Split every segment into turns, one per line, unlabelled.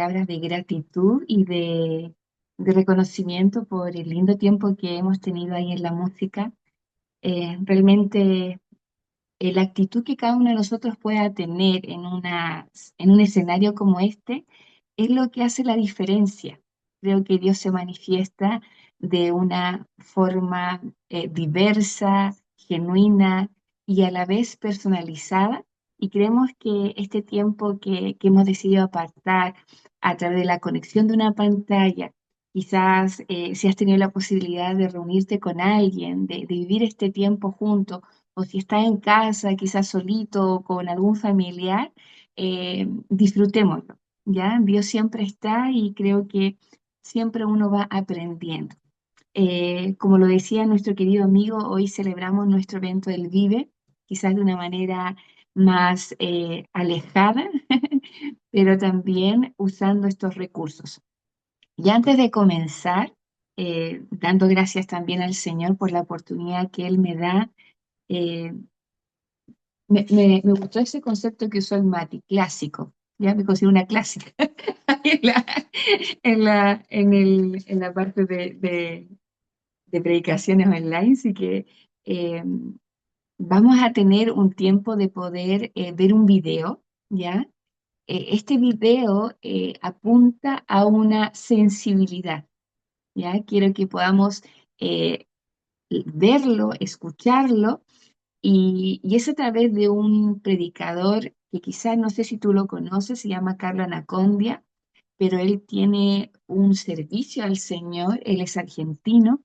palabras de gratitud y de reconocimiento por el lindo tiempo que hemos tenido ahí en la música. Realmente la actitud que cada uno de nosotros pueda tener en un escenario como este es lo que hace la diferencia. Creo que Dios se manifiesta de una forma diversa, genuina y a la vez personalizada. Y creemos que este tiempo que hemos decidido apartar a través de la conexión de una pantalla, quizás si has tenido la posibilidad de reunirte con alguien, de vivir este tiempo juntos, o si estás en casa, quizás solito o con algún familiar, disfrutémoslo, ¿ya? Dios siempre está y creo que siempre uno va aprendiendo. Como lo decía nuestro querido amigo, hoy celebramos nuestro evento del Vive, quizás de una manera más alejada, pero también usando estos recursos. Y antes de comenzar, dando gracias también al Señor por la oportunidad que Él me da, eh, me gustó ese concepto que usó el Mati, clásico. Ya me considero una clásica en en la parte de predicaciones online, así que eh, vamos a tener un tiempo de poder ver un video, ¿ya? Este video apunta a una sensibilidad, ¿ya? Quiero que podamos eh, verlo, escucharlo y es a través de un predicador que quizás no sé si tú lo conoces, se llama Carlo Anacondia, pero él tiene un servicio al Señor, él es argentino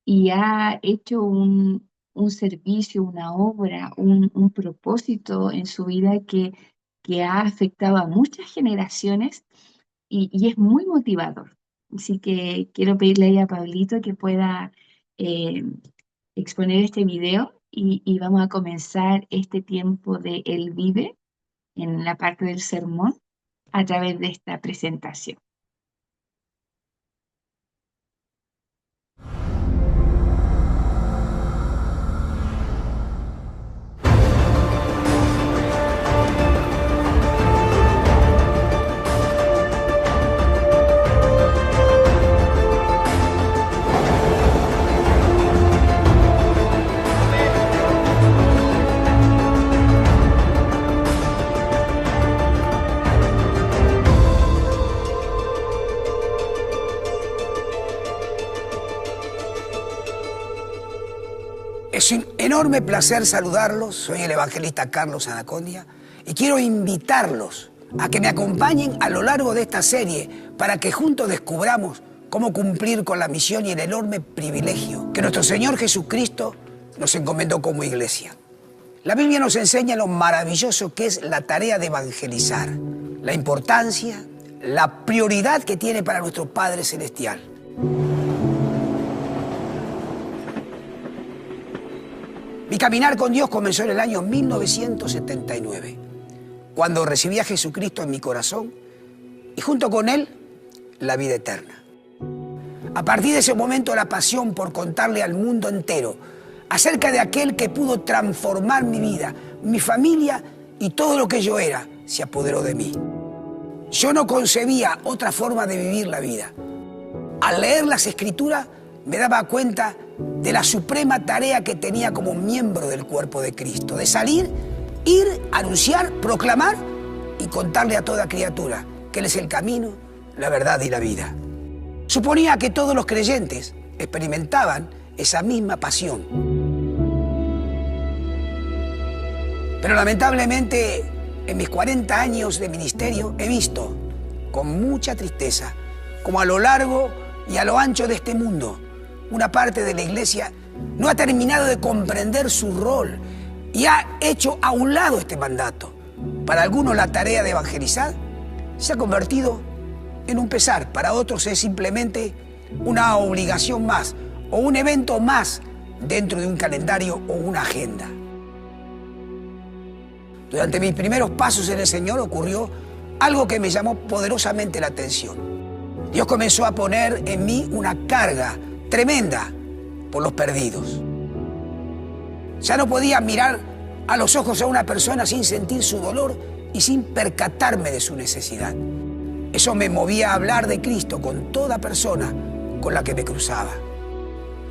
y ha hecho un servicio, una obra, un propósito en su vida que ha afectado a muchas generaciones y es muy motivador. Así que quiero pedirle ahí a Pablito que pueda eh, exponer este video y vamos a comenzar este tiempo de Él vive en la parte del sermón a través de esta presentación.
Es un enorme placer saludarlos. Soy el evangelista Carlos Anacondia y quiero invitarlos a que me acompañen a lo largo de esta serie para que juntos descubramos cómo cumplir con la misión y el enorme privilegio que nuestro Señor Jesucristo nos encomendó como iglesia. La Biblia nos enseña lo maravilloso que es la tarea de evangelizar, la importancia, la prioridad que tiene para nuestro Padre Celestial. Mi caminar con Dios comenzó en el año 1979, cuando recibí a Jesucristo en mi corazón y junto con Él la vida eterna. A partir de ese momento la pasión por contarle al mundo entero acerca de aquel que pudo transformar mi vida, mi familia y todo lo que yo era se apoderó de mí. Yo no concebía otra forma de vivir la vida. Al leer las Escrituras me daba cuenta de la suprema tarea que tenía como miembro del cuerpo de Cristo, de salir, ir, anunciar, proclamar y contarle a toda criatura que Él es el camino, la verdad y la vida. Suponía que todos los creyentes experimentaban esa misma pasión. Pero lamentablemente, en mis 40 años de ministerio he visto con mucha tristeza como a lo largo y a lo ancho de este mundo una parte de la iglesia no ha terminado de comprender su rol y ha hecho a un lado este mandato. Para algunos la tarea de evangelizar se ha convertido en un pesar, para otros es simplemente una obligación más o un evento más dentro de un calendario o una agenda. Durante mis primeros pasos en el Señor ocurrió algo que me llamó poderosamente la atención. Dios comenzó a poner en mí una carga tremenda por los perdidos. Ya no podía mirar a los ojos a una persona sin sentir su dolor y sin percatarme de su necesidad. Eso me movía a hablar de Cristo con toda persona con la que me cruzaba.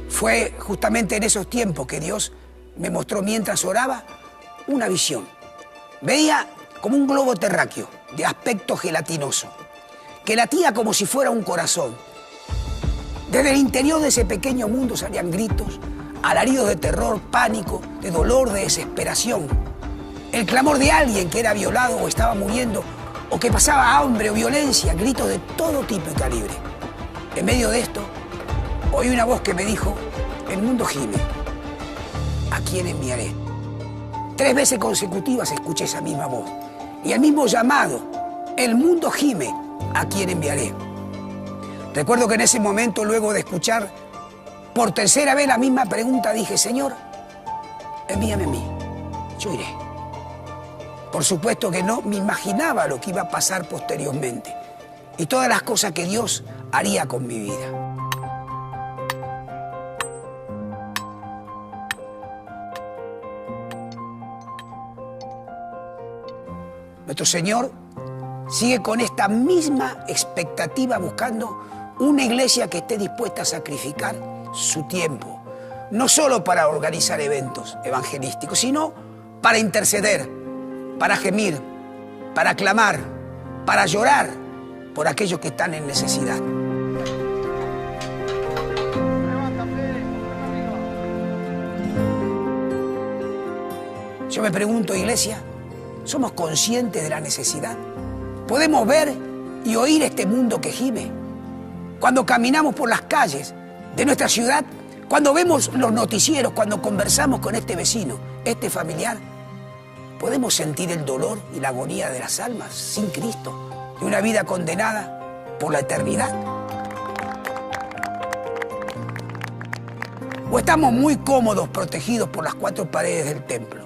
Fue justamente en esos tiempos que Dios me mostró mientras oraba una visión. Veía como un globo terráqueo de aspecto gelatinoso, que latía como si fuera un corazón. Desde el interior de ese pequeño mundo salían gritos, alaridos de terror, pánico, de dolor, de desesperación. El clamor de alguien que era violado o estaba muriendo, o que pasaba hambre o violencia, gritos de todo tipo y calibre. En medio de esto, oí una voz que me dijo: el mundo gime, ¿a quién enviaré? 3 veces consecutivas escuché esa misma voz y el mismo llamado: el mundo gime, ¿a quién enviaré? Recuerdo que en ese momento, luego de escuchar por 3ª vez la misma pregunta, dije: Señor, envíame a mí, yo iré. Por supuesto que no me imaginaba lo que iba a pasar posteriormente y todas las cosas que Dios haría con mi vida. Nuestro Señor sigue con esta misma expectativa, buscando una iglesia que esté dispuesta a sacrificar su tiempo, no solo para organizar eventos evangelísticos, sino para interceder, para gemir, para clamar, para llorar por aquellos que están en necesidad. Yo me pregunto, iglesia, ¿somos conscientes de la necesidad? ¿Podemos ver y oír este mundo que gime? Cuando caminamos por las calles de nuestra ciudad, cuando vemos los noticieros, cuando conversamos con este vecino, este familiar, ¿podemos sentir el dolor y la agonía de las almas sin Cristo, de una vida condenada por la eternidad? ¿O estamos muy cómodos, protegidos por las 4 paredes del templo?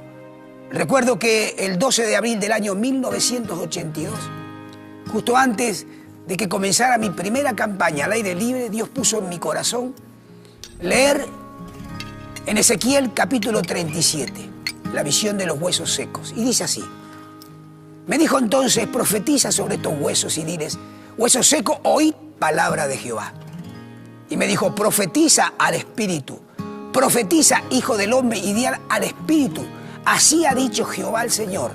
Recuerdo que el 12 de abril del año 1982, justo antes de que comenzara mi primera campaña al aire libre, Dios puso en mi corazón leer en Ezequiel capítulo 37, la visión de los huesos secos. Y dice así: me dijo entonces: profetiza sobre estos huesos y diles: huesos secos, oíd palabra de Jehová. Y me dijo: profetiza al Espíritu, profetiza, hijo del hombre, y di al Espíritu: así ha dicho Jehová el Señor.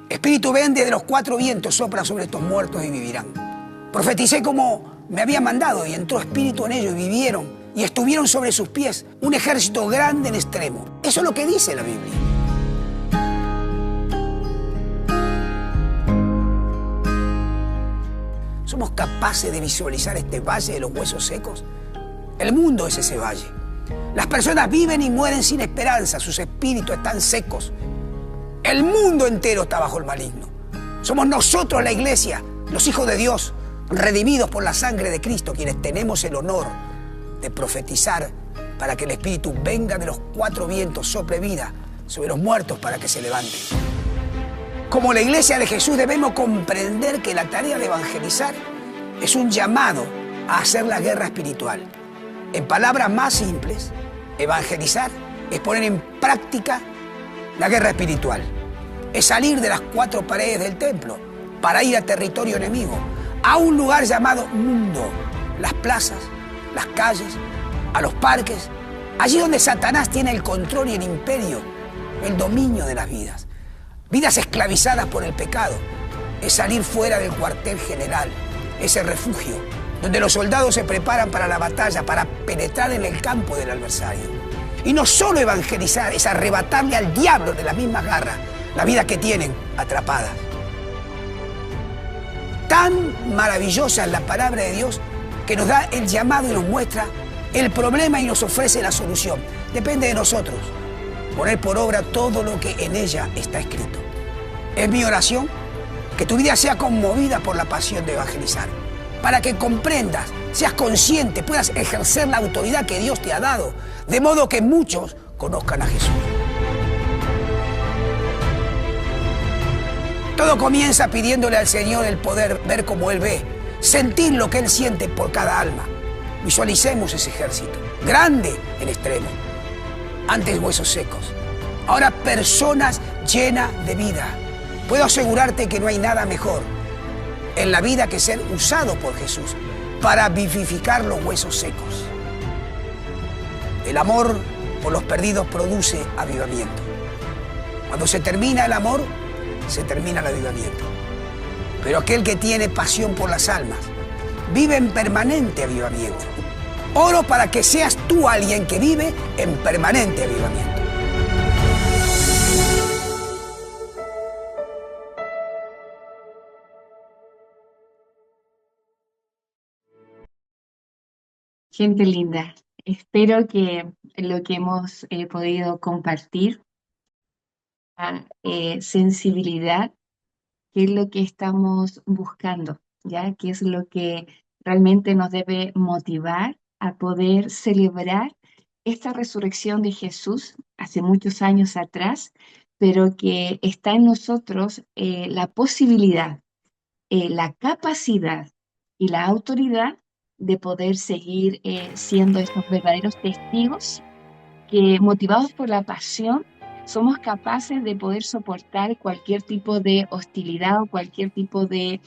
Espíritu, ven desde los 4 vientos, sopla sobre estos muertos y vivirán. Profeticé como me había mandado, y entró espíritu en ellos y vivieron, y estuvieron sobre sus pies un ejército grande en extremo. Eso es lo que dice la Biblia. ¿Somos capaces de visualizar este valle de los huesos secos? El mundo es ese valle. Las personas viven y mueren sin esperanza, sus espíritus están secos. El mundo entero está bajo el maligno. Somos nosotros, la iglesia, los hijos de Dios, redimidos por la sangre de Cristo, quienes tenemos el honor de profetizar para que el Espíritu venga de los 4 vientos, sople vida sobre los muertos para que se levanten. Como la iglesia de Jesús debemos comprender que la tarea de evangelizar es un llamado a hacer la guerra espiritual. En palabras más simples, evangelizar es poner en práctica la guerra espiritual. Es salir de las 4 paredes del templo para ir a territorio enemigo, a un lugar llamado mundo, las plazas, las calles, a los parques, allí donde Satanás tiene el control y el imperio, el dominio de las vidas. Vidas esclavizadas por el pecado. Es salir fuera del cuartel general, ese refugio donde los soldados se preparan para la batalla, para penetrar en el campo del adversario. Y no solo evangelizar, es arrebatarle al diablo de las mismas garras la vida que tienen atrapadas. Tan maravillosa es la palabra de Dios que nos da el llamado y nos muestra el problema y nos ofrece la solución. Depende de nosotros poner por obra todo lo que en ella está escrito. Es mi oración que tu vida sea conmovida por la pasión de evangelizar, para que comprendas, seas consciente, puedas ejercer la autoridad que Dios te ha dado, de modo que muchos conozcan a Jesús. Todo comienza pidiéndole al Señor el poder ver como Él ve, sentir lo que Él siente por cada alma. Visualicemos ese ejército, grande en extremo. Antes huesos secos, ahora personas llenas de vida. Puedo asegurarte que no hay nada mejor en la vida que ser usado por Jesús para vivificar los huesos secos. El amor por los perdidos produce avivamiento. Cuando se termina el amor, se termina el avivamiento. Pero aquel que tiene pasión por las almas vive en permanente avivamiento. Oro para que seas tú alguien que vive en permanente avivamiento.
Gente linda, espero que lo que hemos podido compartir, sensibilidad, qué es lo que estamos buscando, ¿ya? ¿Qué es lo que realmente nos debe motivar a poder celebrar esta resurrección de Jesús hace muchos años atrás, pero que está en nosotros la posibilidad, la capacidad y la autoridad de poder seguir siendo estos verdaderos testigos que, motivados por la pasión, somos capaces de poder soportar cualquier tipo de hostilidad o cualquier tipo de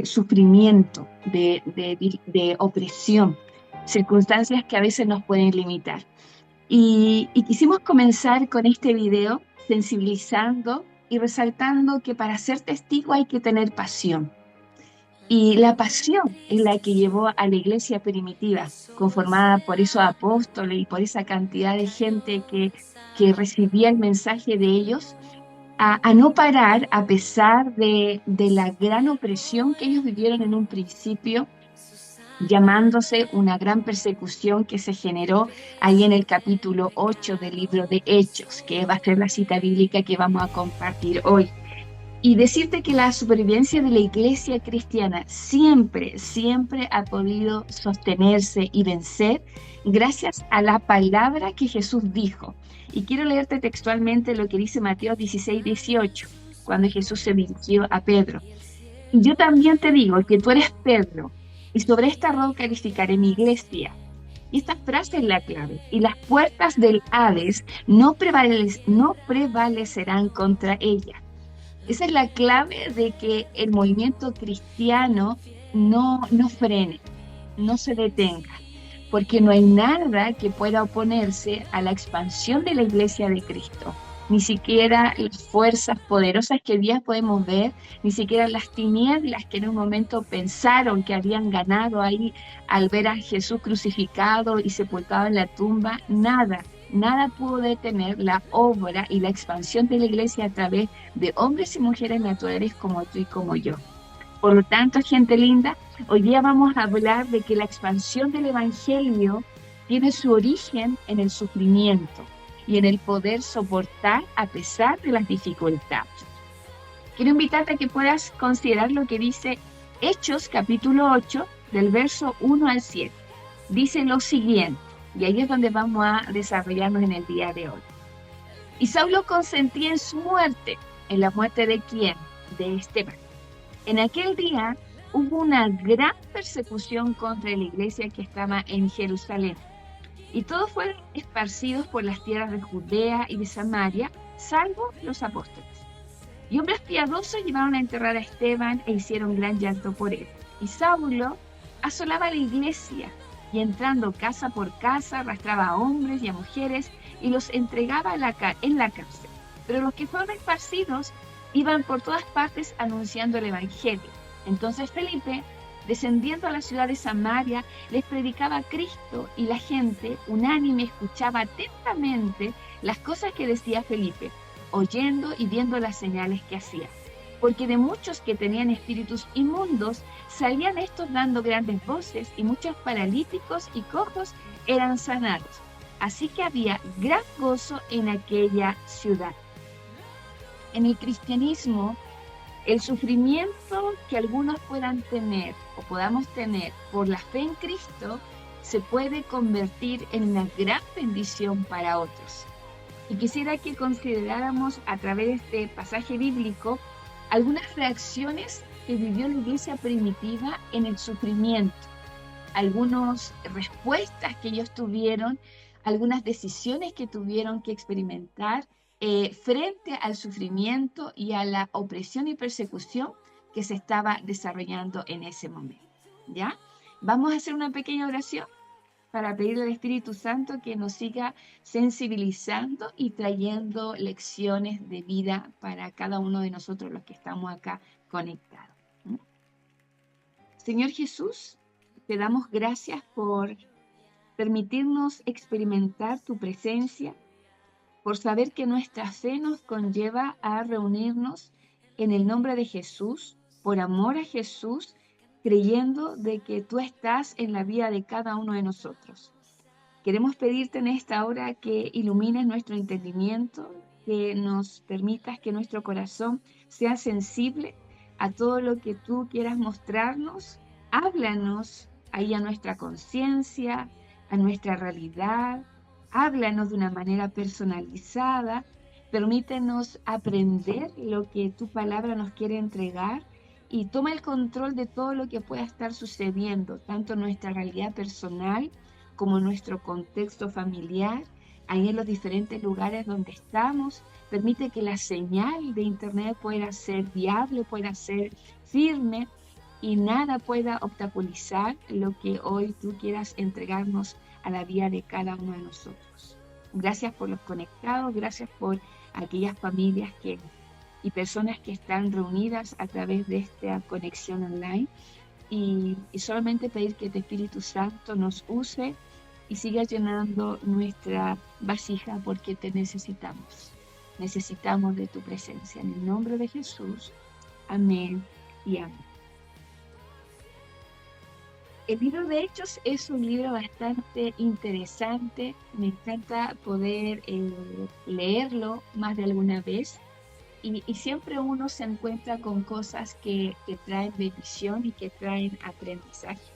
sufrimiento, de opresión, circunstancias que a veces nos pueden limitar. Y quisimos comenzar con este video sensibilizando y resaltando que para ser testigo hay que tener pasión. Y la pasión es la que llevó a la iglesia primitiva, conformada por esos apóstoles y por esa cantidad de gente que recibía el mensaje de ellos, a no parar a pesar de la gran opresión que ellos vivieron en un principio, llamándose una gran persecución que se generó ahí en el capítulo 8 del libro de Hechos, que va a ser la cita bíblica que vamos a compartir hoy. Y decirte que la supervivencia de la iglesia cristiana siempre, siempre ha podido sostenerse y vencer gracias a la palabra que Jesús dijo. Y quiero leerte textualmente lo que dice Mateo 16:18, cuando Jesús se dirigió a Pedro. Y yo también te digo que tú eres Pedro, y sobre esta roca edificaré mi iglesia. Y esta frase es la clave. Y las puertas del Hades no prevalecerán contra ella. Esa es la clave de que el movimiento cristiano no frene, no se detenga, porque no hay nada que pueda oponerse a la expansión de la iglesia de Cristo. Ni siquiera las fuerzas poderosas que hoy día podemos ver, ni siquiera las tinieblas que en un momento pensaron que habían ganado ahí al ver a Jesús crucificado y sepultado en la tumba, nada pudo detener la obra y la expansión de la iglesia a través de hombres y mujeres naturales como tú y como yo. Por lo tanto, gente linda, hoy día vamos a hablar de que la expansión del Evangelio tiene su origen en el sufrimiento y en el poder soportar a pesar de las dificultades. Quiero invitarte a que puedas considerar lo que dice Hechos capítulo 8, del verso 1 al 7. Dice lo siguiente, y ahí es donde vamos a desarrollarnos en el día de hoy. Y Saulo consentía en su muerte. ¿En la muerte de quién? De Esteban. En aquel día hubo una gran persecución contra la iglesia que estaba en Jerusalén. Y todos fueron esparcidos por las tierras de Judea y de Samaria, salvo los apóstoles. Y hombres piadosos llevaron a enterrar a Esteban e hicieron gran llanto por él. Y Saulo asolaba la iglesia, y entrando casa por casa, arrastraba a hombres y a mujeres y los entregaba en la cárcel. Pero los que fueron esparcidos iban por todas partes anunciando el evangelio. Entonces Felipe, descendiendo a la ciudad de Samaria, les predicaba a Cristo, y la gente unánime escuchaba atentamente las cosas que decía Felipe, oyendo y viendo las señales que hacía. Porque de muchos que tenían espíritus inmundos, salían estos dando grandes voces, y muchos paralíticos y cojos eran sanados. Así que había gran gozo en aquella ciudad. En el cristianismo, el sufrimiento que algunos puedan tener o podamos tener por la fe en Cristo se puede convertir en una gran bendición para otros. Y quisiera que consideráramos a través de este pasaje bíblico algunas reacciones que vivió la iglesia primitiva en el sufrimiento, algunas respuestas que ellos tuvieron, algunas decisiones que tuvieron que experimentar frente al sufrimiento y a la opresión y persecución que se estaba desarrollando en ese momento. ¿Ya? Vamos a hacer una pequeña oración para pedirle al Espíritu Santo que nos siga sensibilizando y trayendo lecciones de vida para cada uno de nosotros los que estamos acá conectados. ¿Mm? Señor Jesús, te damos gracias por permitirnos experimentar tu presencia, por saber que nuestra fe nos conlleva a reunirnos en el nombre de Jesús, por amor a Jesús, creyendo de que tú estás en la vida de cada uno de nosotros. Queremos pedirte en esta hora que ilumines nuestro entendimiento, que nos permitas que nuestro corazón sea sensible a todo lo que tú quieras mostrarnos. Háblanos ahí a nuestra conciencia, a nuestra realidad. Háblanos de una manera personalizada. Permítenos aprender lo que tu palabra nos quiere entregar y toma el control de todo lo que pueda estar sucediendo, tanto en nuestra realidad personal como nuestro contexto familiar, ahí en los diferentes lugares donde estamos. Permite que la señal de Internet pueda ser viable, pueda ser firme y nada pueda obstaculizar lo que hoy tú quieras entregarnos a la vida de cada uno de nosotros. Gracias por los conectados, gracias por aquellas familias y personas que están reunidas a través de esta conexión online. Y solamente pedir que tu Espíritu Santo nos use y siga llenando nuestra vasija porque te necesitamos. Necesitamos de tu presencia. En el nombre de Jesús. Amén y amén. El libro de Hechos es un libro bastante interesante. Me encanta poder leerlo más de alguna vez. Y siempre uno se encuentra con cosas que traen bendición y que traen aprendizaje.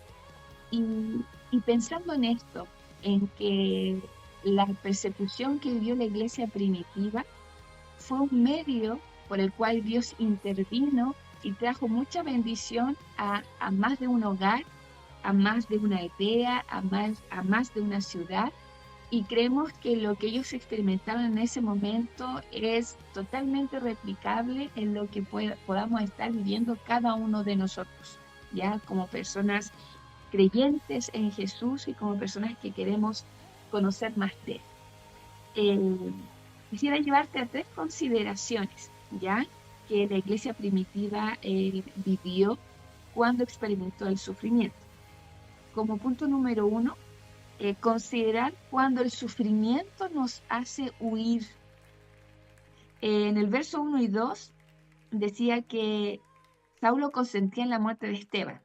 Y pensando en esto, en que la persecución que vivió la iglesia primitiva fue un medio por el cual Dios intervino y trajo mucha bendición a más de un hogar, a más de una aldea, a más de una ciudad. Y creemos que lo que ellos experimentaron en ese momento es totalmente replicable en lo que podamos estar viviendo cada uno de nosotros, ya como personas creyentes en Jesús y como personas que queremos conocer más de Él. Quisiera llevarte a 3 consideraciones, ya que la iglesia primitiva vivió cuando experimentó el sufrimiento. Como punto número 1, considerar cuando el sufrimiento nos hace huir. En el verso 1 y 2 decía que Saulo consentía en la muerte de Esteban.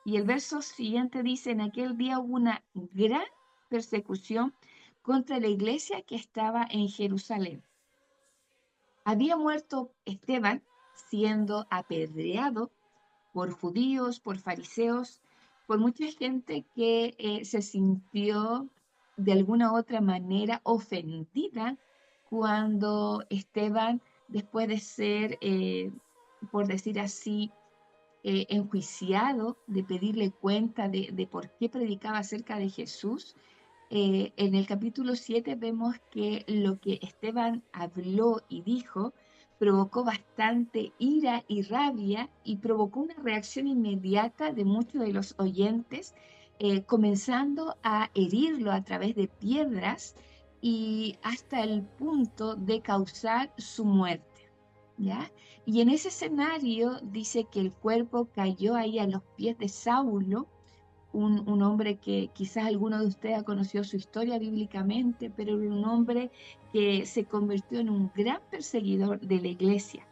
Y el verso siguiente dice, en aquel día hubo una gran persecución contra la iglesia que estaba en Jerusalén. Había muerto Esteban siendo apedreado por judíos, por fariseos, por mucha gente que se sintió de alguna u otra manera ofendida cuando Esteban, después de ser, por decir así, enjuiciado, de pedirle cuenta de por qué predicaba acerca de Jesús. En el capítulo 7 vemos que lo que Esteban habló y dijo provocó bastante ira y rabia y provocó una reacción inmediata de muchos de los oyentes, comenzando a herirlo a través de piedras y hasta el punto de causar su muerte. ¿Ya? Y en ese escenario dice que el cuerpo cayó ahí a los pies de Saulo, un hombre que quizás alguno de ustedes ha conocido su historia bíblicamente, pero era un hombre que se convirtió en un gran perseguidor de la iglesia.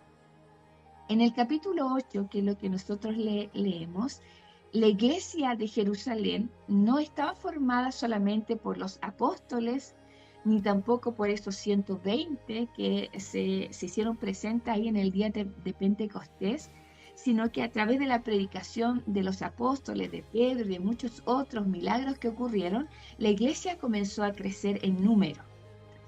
En el capítulo 8, que es lo que nosotros leemos, la iglesia de Jerusalén no estaba formada solamente por los apóstoles, ni tampoco por esos 120 que se hicieron presentes ahí en el día de Pentecostés, sino que a través de la predicación de los apóstoles, de Pedro y de muchos otros milagros que ocurrieron, la iglesia comenzó a crecer en número.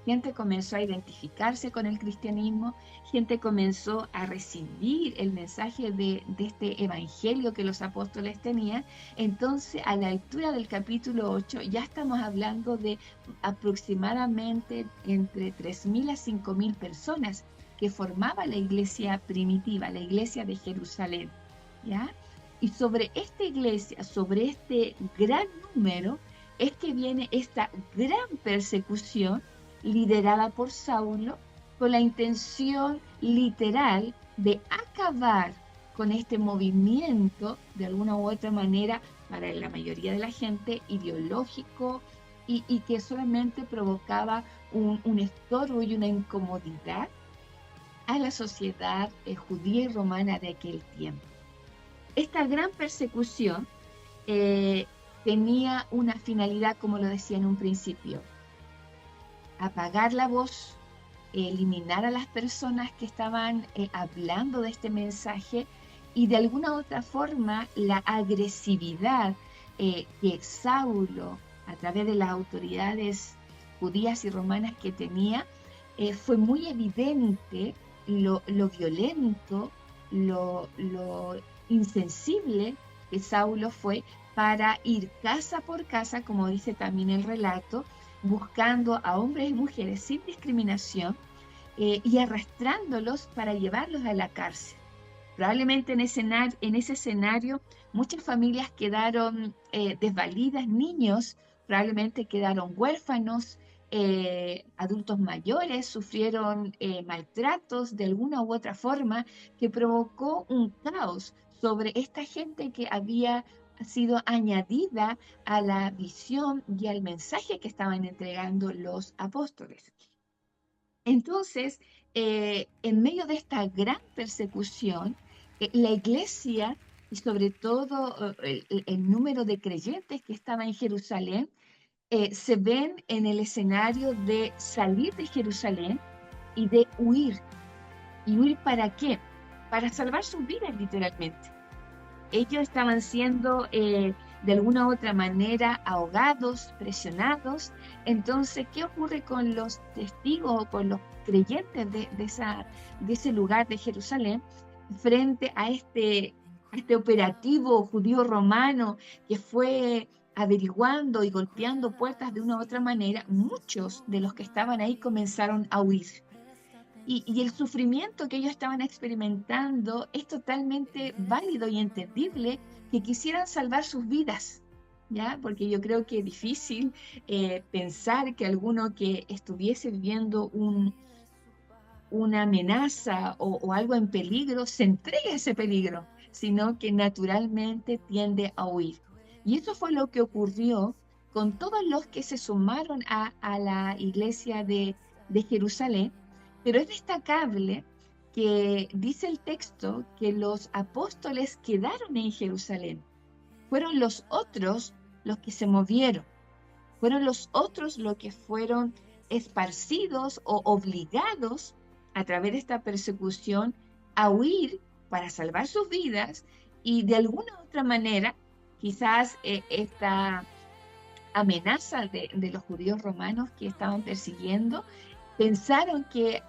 Gente comenzó a identificarse con el cristianismo, gente comenzó a recibir el mensaje de este evangelio que los apóstoles tenían. Entonces, a la altura del capítulo 8, ya estamos hablando de aproximadamente entre 3.000 a 5.000 personas que formaba la iglesia primitiva, la iglesia de Jerusalén. ¿ya? Y sobre esta iglesia, sobre este gran número, es que viene esta gran persecución liderada por Saulo con la intención literal de acabar con este movimiento, de alguna u otra manera, para la mayoría de la gente, ideológico y que solamente provocaba un estorbo y una incomodidad a la sociedad judía y romana de aquel tiempo. Esta gran persecución eh, tenía una finalidad, como lo decía en un principio, apagar la voz, eliminar a las personas que estaban hablando de este mensaje y de alguna u otra forma la agresividad que Saulo, a través de las autoridades judías y romanas que tenía, fue muy evidente lo violento, lo insensible que Saulo fue para ir casa por casa, como dice también el relato, buscando a hombres y mujeres sin discriminación y arrastrándolos para llevarlos a la cárcel. Probablemente en ese escenario muchas familias quedaron desvalidas, niños probablemente quedaron huérfanos, adultos mayores sufrieron maltratos de alguna u otra forma que provocó un caos sobre esta gente que había sido añadida a la visión y al mensaje que estaban entregando los apóstoles. Entonces, en medio de esta gran persecución, la iglesia y sobre todo el número de creyentes que estaba en Jerusalén, se ven en el escenario de salir de Jerusalén y de huir. ¿Y huir para qué? Para salvar sus vidas, literalmente. Ellos estaban siendo de alguna u otra manera ahogados, presionados. Entonces, ¿qué ocurre con los testigos o con los creyentes de ese lugar de Jerusalén frente a este operativo judío romano que fue averiguando y golpeando puertas de una u otra manera? Muchos de los que estaban ahí comenzaron a huir. Y el sufrimiento que ellos estaban experimentando es totalmente válido y entendible que quisieran salvar sus vidas, ¿ya? Porque yo creo que es difícil pensar que alguno que estuviese viviendo una amenaza o algo en peligro se entregue a ese peligro, sino que naturalmente tiende a huir. Y eso fue lo que ocurrió con todos los que se sumaron a la iglesia de Jerusalén, pero es destacable que dice el texto que los apóstoles quedaron en Jerusalén. Fueron los otros los que se movieron, fueron los otros los que fueron esparcidos o obligados a través de esta persecución a huir para salvar sus vidas y de alguna otra manera, quizás esta amenaza de los judíos romanos que estaban persiguiendo, pensaron que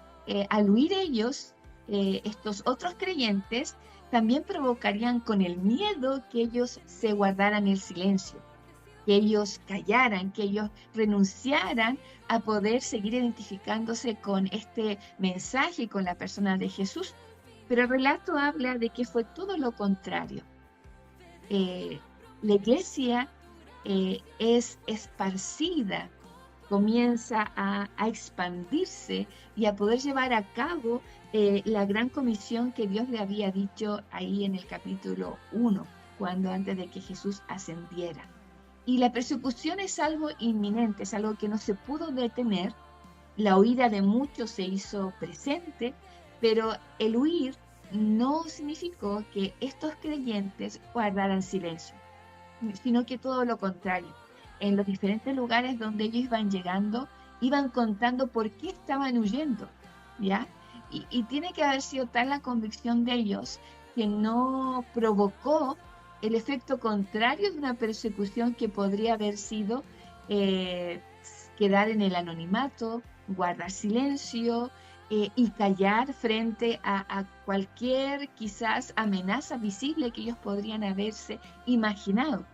al huir ellos, estos otros creyentes, también provocarían con el miedo que ellos se guardaran el silencio, que ellos callaran, que ellos renunciaran a poder seguir identificándose con este mensaje y con la persona de Jesús. Pero el relato habla de que fue todo lo contrario. La iglesia es esparcida, comienza a expandirse y a poder llevar a cabo la gran comisión que Dios le había dicho ahí en el capítulo 1, cuando antes de que Jesús ascendiera. Y la persecución es algo inminente, es algo que no se pudo detener. La huida de muchos se hizo presente, pero el huir no significó que estos creyentes guardaran silencio, sino que todo lo contrario. En los diferentes lugares donde ellos iban llegando, iban contando por qué estaban huyendo, ¿ya? Y tiene que haber sido tal la convicción de ellos que no provocó el efecto contrario de una persecución que podría haber sido quedar en el anonimato, guardar silencio y callar frente a cualquier quizás amenaza visible que ellos podrían haberse imaginado,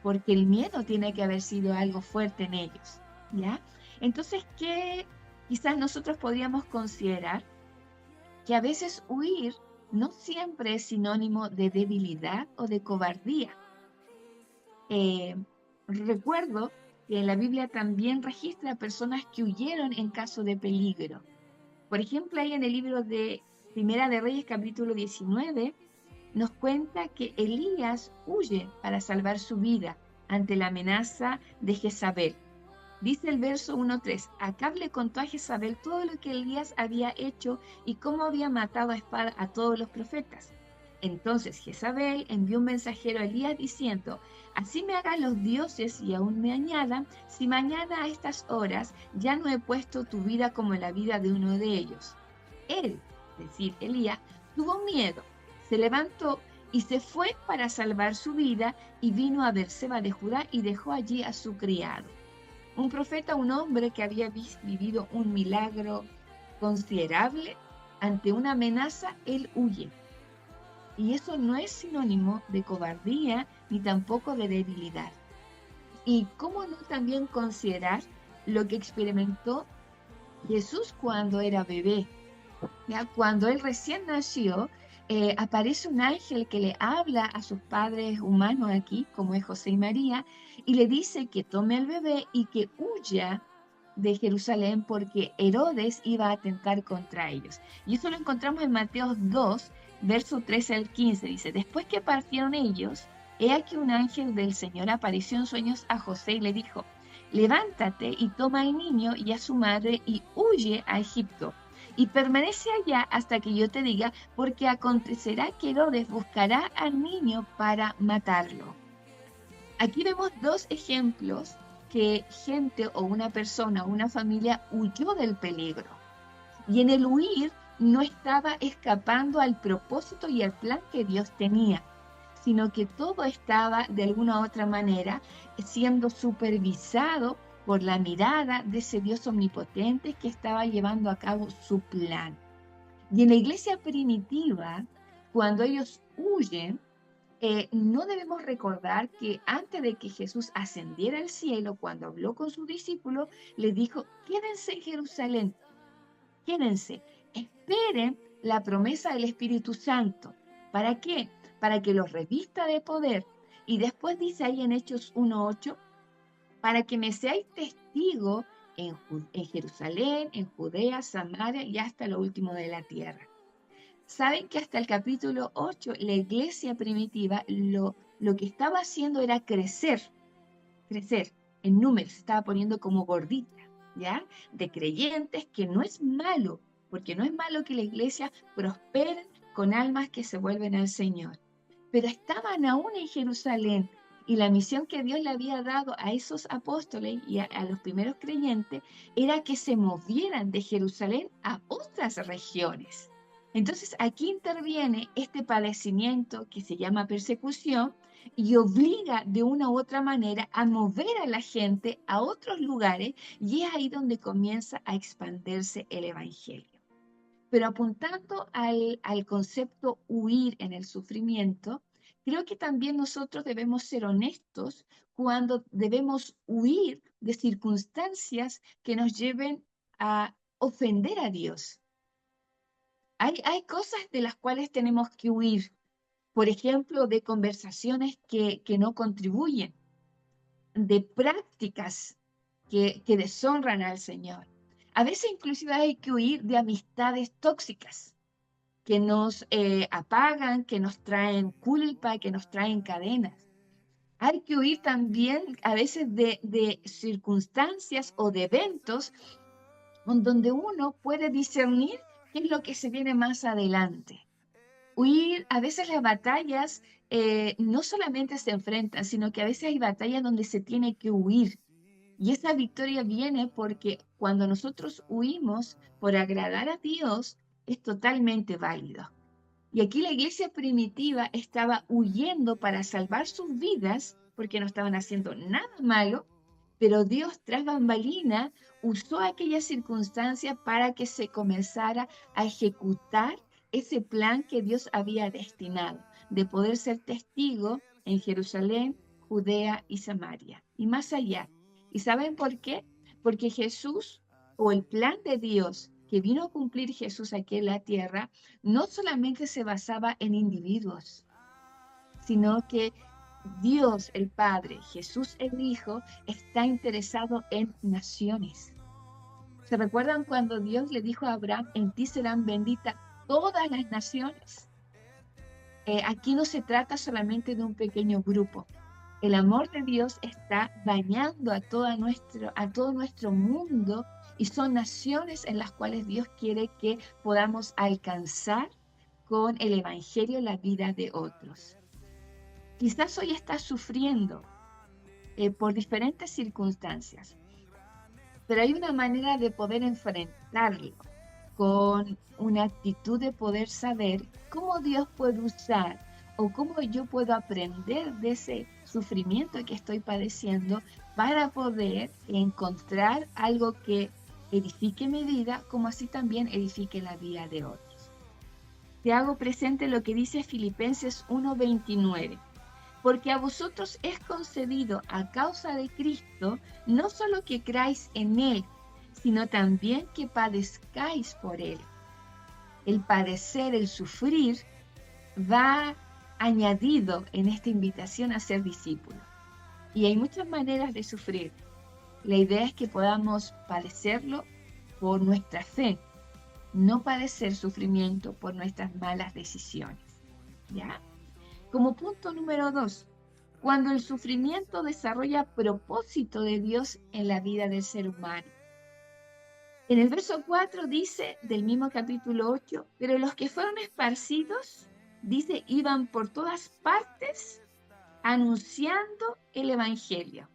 porque el miedo tiene que haber sido algo fuerte en ellos, ¿ya? Entonces, ¿qué quizás nosotros podríamos considerar? Que a veces huir no siempre es sinónimo de debilidad o de cobardía. Eh, Recuerdo que en la Biblia también registra personas que huyeron en caso de peligro. Por ejemplo, ahí en el libro de Primera de Reyes, capítulo 19, nos cuenta que Elías huye para salvar su vida ante la amenaza de Jezabel. Dice el verso 1:3, Acab le contó a Jezabel todo lo que Elías había hecho y cómo había matado a espada a todos los profetas. Entonces Jezabel envió un mensajero a Elías diciendo, así me hagan los dioses y aún me añadan, si mañana a estas horas ya no he puesto tu vida como la vida de uno de ellos. Él, es decir, Elías, tuvo miedo, se levantó y se fue para salvar su vida y vino a Berseba de Judá y dejó allí a su criado. Un profeta, un hombre que había vivido un milagro considerable, ante una amenaza, él huye. Y eso no es sinónimo de cobardía ni tampoco de debilidad. Y cómo no también considerar lo que experimentó Jesús cuando era bebé. ¿Ya? Cuando él recién nació, aparece un ángel que le habla a sus padres humanos aquí, como es José y María, y le dice que tome al bebé y que huya de Jerusalén porque Herodes iba a atentar contra ellos. Y eso lo encontramos en Mateo 2, verso 13 al 15. Dice, después que partieron ellos, he aquí un ángel del Señor apareció en sueños a José y le dijo, levántate y toma al niño y a su madre y huye a Egipto y permanece allá hasta que yo te diga, porque acontecerá que Herodes buscará al niño para matarlo. Aquí vemos dos ejemplos que gente o una persona o una familia huyó del peligro. Y en el huir no estaba escapando al propósito y al plan que Dios tenía, sino que todo estaba de alguna u otra manera siendo supervisado por la mirada de ese Dios omnipotente que estaba llevando a cabo su plan. Y en la iglesia primitiva, cuando ellos huyen, no debemos recordar que antes de que Jesús ascendiera al cielo, cuando habló con sus discípulos, les dijo, quédense en Jerusalén, quédense, esperen la promesa del Espíritu Santo. ¿Para qué? Para que los revista de poder. Y después dice ahí en Hechos 1:8, para que me seáis testigo en Jerusalén, en Judea, Samaria y hasta lo último de la tierra. Saben que hasta el capítulo 8, la iglesia primitiva lo que estaba haciendo era crecer en números, se estaba poniendo como gordita, ¿ya? De creyentes, que no es malo, porque no es malo que la iglesia prospere con almas que se vuelven al Señor. Pero estaban aún en Jerusalén y la misión que Dios le había dado a esos apóstoles y a los primeros creyentes era que se movieran de Jerusalén a otras regiones. Entonces aquí interviene este padecimiento que se llama persecución y obliga de una u otra manera a mover a la gente a otros lugares y es ahí donde comienza a expandirse el evangelio. Pero apuntando al concepto huir en el sufrimiento, creo que también nosotros debemos ser honestos cuando debemos huir de circunstancias que nos lleven a ofender a Dios. Hay cosas de las cuales tenemos que huir, por ejemplo, de conversaciones que no contribuyen, de prácticas que deshonran al Señor. A veces inclusive hay que huir de amistades tóxicas que nos apagan, que nos traen culpa, que nos traen cadenas. Hay que huir también a veces de circunstancias o de eventos donde uno puede discernir qué es lo que se viene más adelante. Huir, a veces las batallas no solamente se enfrentan, sino que a veces hay batallas donde se tiene que huir. Y esa victoria viene porque cuando nosotros huimos por agradar a Dios, es totalmente válido. Y aquí la iglesia primitiva estaba huyendo para salvar sus vidas, porque no estaban haciendo nada malo, pero Dios tras bambalina usó aquella circunstancia para que se comenzara a ejecutar ese plan que Dios había destinado, de poder ser testigo en Jerusalén, Judea y Samaria, y más allá. ¿Y saben por qué? Porque Jesús, o el plan de Dios que vino a cumplir Jesús aquí en la tierra no solamente se basaba en individuos, sino que Dios el Padre, Jesús el Hijo, está interesado en naciones. ¿Se recuerdan cuando Dios le dijo a Abraham, en ti serán benditas todas las naciones? Aquí no se trata solamente de un pequeño grupo. El amor de Dios está bañando a todo nuestro mundo y son naciones en las cuales Dios quiere que podamos alcanzar con el Evangelio la vida de otros. Quizás hoy estás sufriendo por diferentes circunstancias, pero hay una manera de poder enfrentarlo con una actitud de poder saber cómo Dios puede usar o cómo yo puedo aprender de ese sufrimiento que estoy padeciendo para poder encontrar algo que edifique mi vida, como así también edifique la vida de otros. Te hago presente lo que dice Filipenses 1:29. Porque a vosotros es concedido a causa de Cristo, no solo que creáis en Él, sino también que padezcáis por Él. El padecer, el sufrir, va añadido en esta invitación a ser discípulo. Y hay muchas maneras de sufrir. La idea es que podamos padecerlo por nuestra fe, no padecer sufrimiento por nuestras malas decisiones. ¿Ya? Como punto número 2, cuando el sufrimiento desarrolla propósito de Dios en la vida del ser humano. En el verso 4 dice, del mismo capítulo 8, pero los que fueron esparcidos, dice, iban por todas partes anunciando el Evangelio.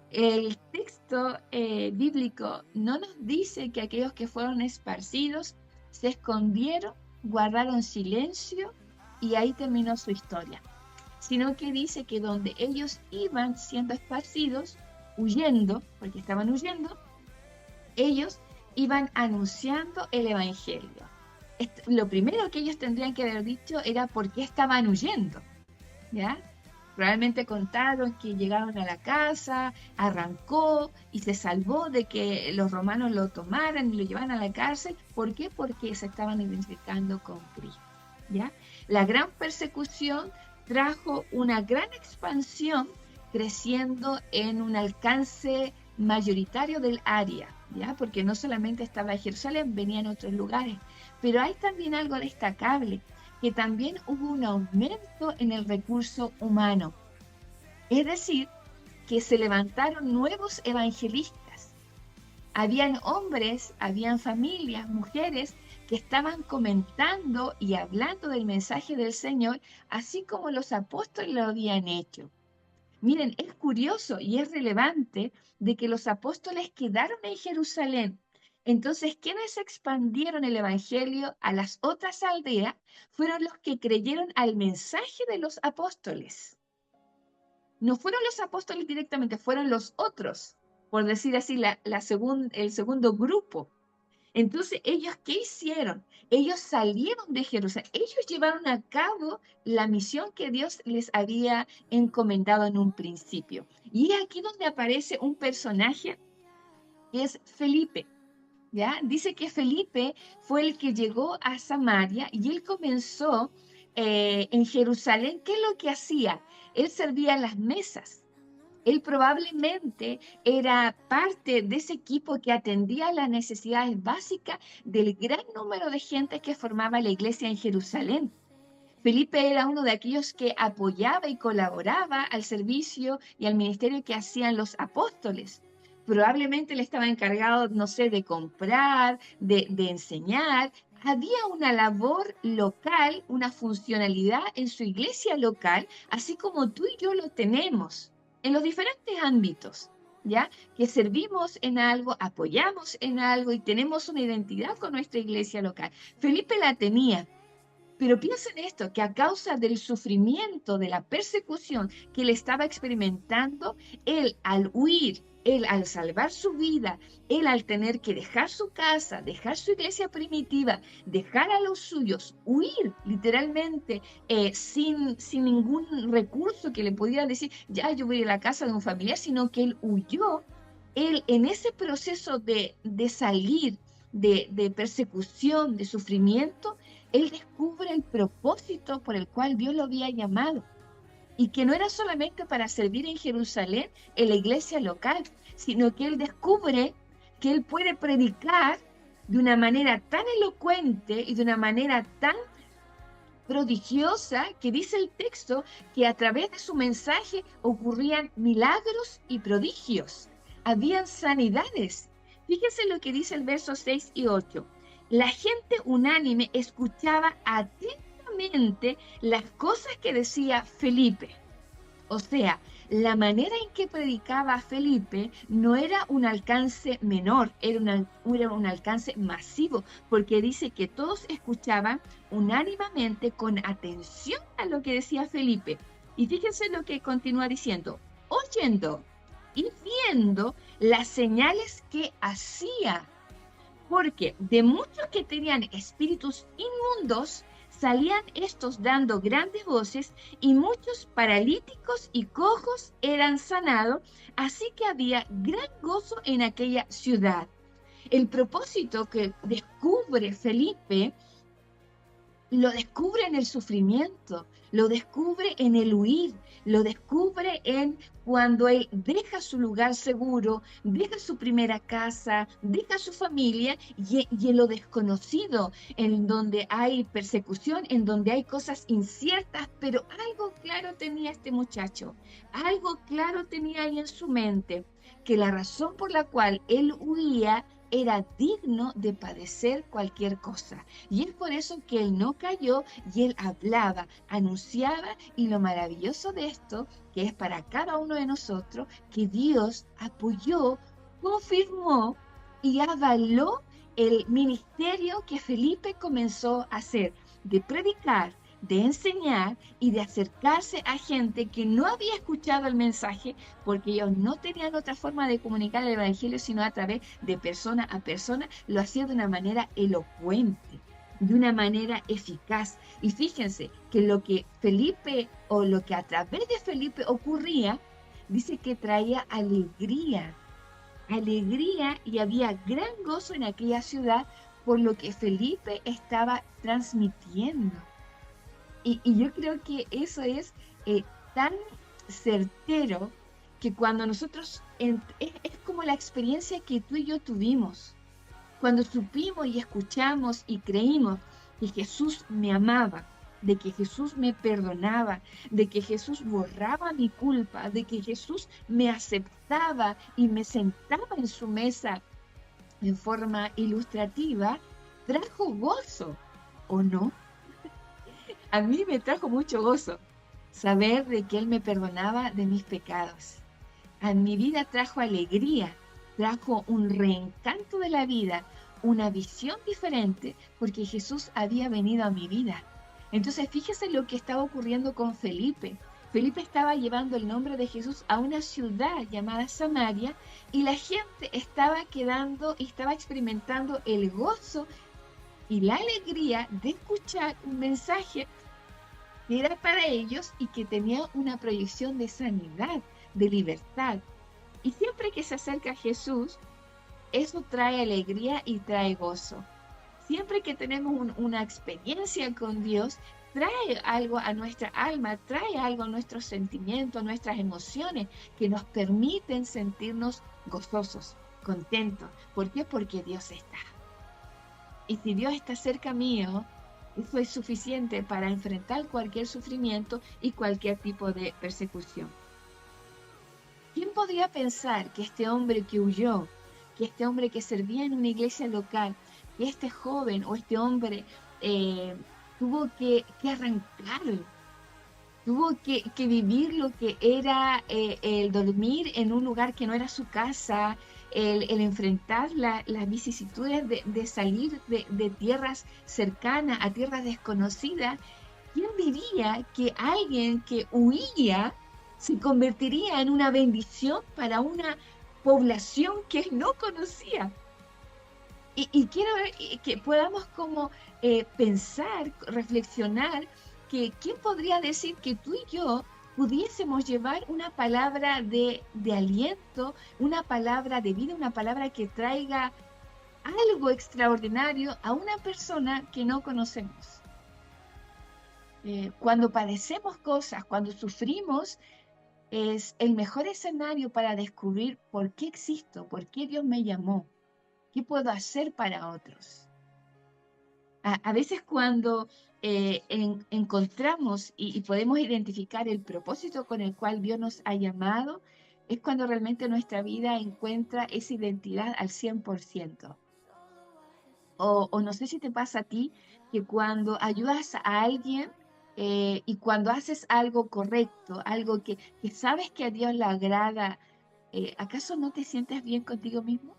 El texto bíblico no nos dice que aquellos que fueron esparcidos se escondieron, guardaron silencio y ahí terminó su historia, sino que dice que donde ellos iban siendo esparcidos, huyendo, porque estaban huyendo, ellos iban anunciando el Evangelio. Lo primero que ellos tendrían que haber dicho era por qué estaban huyendo, ¿ya? Probablemente contaron que llegaron a la casa, arrancó y se salvó de que los romanos lo tomaran y lo llevaran a la cárcel. ¿Por qué? Porque se estaban identificando con Cristo, ¿ya? La gran persecución trajo una gran expansión, creciendo en un alcance mayoritario del área, ¿ya? Porque no solamente estaba en Jerusalén, venía en otros lugares. Pero hay también algo destacable, que también hubo un aumento en el recurso humano. Es decir, que se levantaron nuevos evangelistas. Habían hombres, habían familias, mujeres que estaban comentando y hablando del mensaje del Señor, así como los apóstoles lo habían hecho. Miren, es curioso y es relevante de que los apóstoles quedaron en Jerusalén. Entonces, quienes expandieron el Evangelio a las otras aldeas fueron los que creyeron al mensaje de los apóstoles. No fueron los apóstoles directamente, fueron los otros, por decir así, el segundo grupo. Entonces, ¿ellos qué hicieron? Ellos salieron de Jerusalén, ellos llevaron a cabo la misión que Dios les había encomendado en un principio. Y es aquí donde aparece un personaje que es Felipe, ¿ya? Dice que Felipe fue el que llegó a Samaria y él comenzó en Jerusalén. ¿Qué es lo que hacía? Él servía las mesas. Él probablemente era parte de ese equipo que atendía las necesidades básicas del gran número de gente que formaba la iglesia en Jerusalén. Felipe era uno de aquellos que apoyaba y colaboraba al servicio y al ministerio que hacían los apóstoles. Probablemente él estaba encargado, no sé, de comprar, de enseñar. Había una labor local, una funcionalidad en su iglesia local, así como tú y yo lo tenemos en los diferentes ámbitos, ¿ya? Que servimos en algo, apoyamos en algo y tenemos una identidad con nuestra iglesia local. Felipe la tenía, pero piensa en esto, que a causa del sufrimiento, de la persecución que él estaba experimentando, él al huir, él al salvar su vida, él al tener que dejar su casa, dejar su iglesia primitiva, dejar a los suyos, huir literalmente sin ningún recurso que le pudiera decir, ya yo voy a la casa de un familiar, sino que él huyó. Él en ese proceso de salir, de persecución, de sufrimiento, él descubre el propósito por el cual Dios lo había llamado. Y que no era solamente para servir en Jerusalén, en la iglesia local, sino que él descubre que él puede predicar de una manera tan elocuente y de una manera tan prodigiosa que dice el texto que a través de su mensaje ocurrían milagros y prodigios. Habían sanidades. Fíjense lo que dice el verso 6 y 8. La gente unánime escuchaba atentamente las cosas que decía Felipe. O sea, la manera en que predicaba Felipe no era un alcance menor, era un alcance masivo, porque dice que todos escuchaban unánimemente con atención a lo que decía Felipe. Y fíjense lo que continúa diciendo, oyendo y viendo las señales que hacía, porque de muchos que tenían espíritus inmundos, salían estos dando grandes voces y muchos paralíticos y cojos eran sanados, así que había gran gozo en aquella ciudad. El propósito que descubre Felipe lo descubre en el sufrimiento, lo descubre en el huir, lo descubre en cuando él deja su lugar seguro, deja su primera casa, deja su familia y en lo desconocido, en donde hay persecución, en donde hay cosas inciertas, pero algo claro tenía este muchacho, algo claro tenía ahí en su mente, que la razón por la cual él huía era digno de padecer cualquier cosa. Y es por eso que él no cayó y él hablaba, anunciaba, y lo maravilloso de esto, que es para cada uno de nosotros, que Dios apoyó, confirmó y avaló el ministerio que Felipe comenzó a hacer, de predicar, de enseñar y de acercarse a gente que no había escuchado el mensaje, porque ellos no tenían otra forma de comunicar el evangelio sino a través de persona a persona. Lo hacía de una manera elocuente, de una manera eficaz. Y fíjense que lo que Felipe, o lo que a través de Felipe ocurría, dice que traía alegría, alegría, y había gran gozo en aquella ciudad por lo que Felipe estaba transmitiendo. Y yo creo que eso es tan certero, que cuando nosotros, es como la experiencia que tú y yo tuvimos, cuando supimos y escuchamos y creímos que Jesús me amaba, de que Jesús me perdonaba, de que Jesús borraba mi culpa, de que Jesús me aceptaba y me sentaba en su mesa en forma ilustrativa, trajo gozo, ¿o no? A mí me trajo mucho gozo saber de que Él me perdonaba de mis pecados. A mi vida trajo alegría, trajo un reencanto de la vida, una visión diferente, porque Jesús había venido a mi vida. Entonces, fíjese lo que estaba ocurriendo con Felipe. Felipe estaba llevando el nombre de Jesús a una ciudad llamada Samaria, y la gente estaba quedando y estaba experimentando el gozo y la alegría de escuchar un mensaje que era para ellos y que tenía una proyección de sanidad, de libertad. Y siempre que se acerca a Jesús, eso trae alegría y trae gozo. Siempre que tenemos una experiencia con Dios, trae algo a nuestra alma, trae algo a nuestros sentimientos, a nuestras emociones, que nos permiten sentirnos gozosos, contentos. ¿Por qué? Porque Dios está. Y si Dios está cerca mío, eso es suficiente para enfrentar cualquier sufrimiento y cualquier tipo de persecución. ¿Quién podría pensar que este hombre que huyó, que este hombre que servía en una iglesia local, que este joven o este hombre tuvo que arrancar, tuvo que vivir lo que era el dormir en un lugar que no era su casa, el enfrentar las vicisitudes de salir de tierras cercanas a tierras desconocidas? ¿Quién diría que alguien que huía se convertiría en una bendición para una población que él no conocía? Y quiero ver que podamos como pensar, reflexionar, que quién podría decir que tú y yo pudiésemos llevar una palabra de aliento, una palabra de vida, una palabra que traiga algo extraordinario a una persona que no conocemos. Cuando padecemos cosas, cuando sufrimos, es el mejor escenario para descubrir por qué existo, por qué Dios me llamó, qué puedo hacer para otros. A veces cuando encontramos y podemos identificar el propósito con el cual Dios nos ha llamado, es cuando realmente nuestra vida encuentra esa identidad al 100%. O no sé si te pasa a ti que cuando ayudas a alguien y cuando haces algo correcto, algo que sabes que a Dios le agrada, ¿acaso no te sientes bien contigo mismo?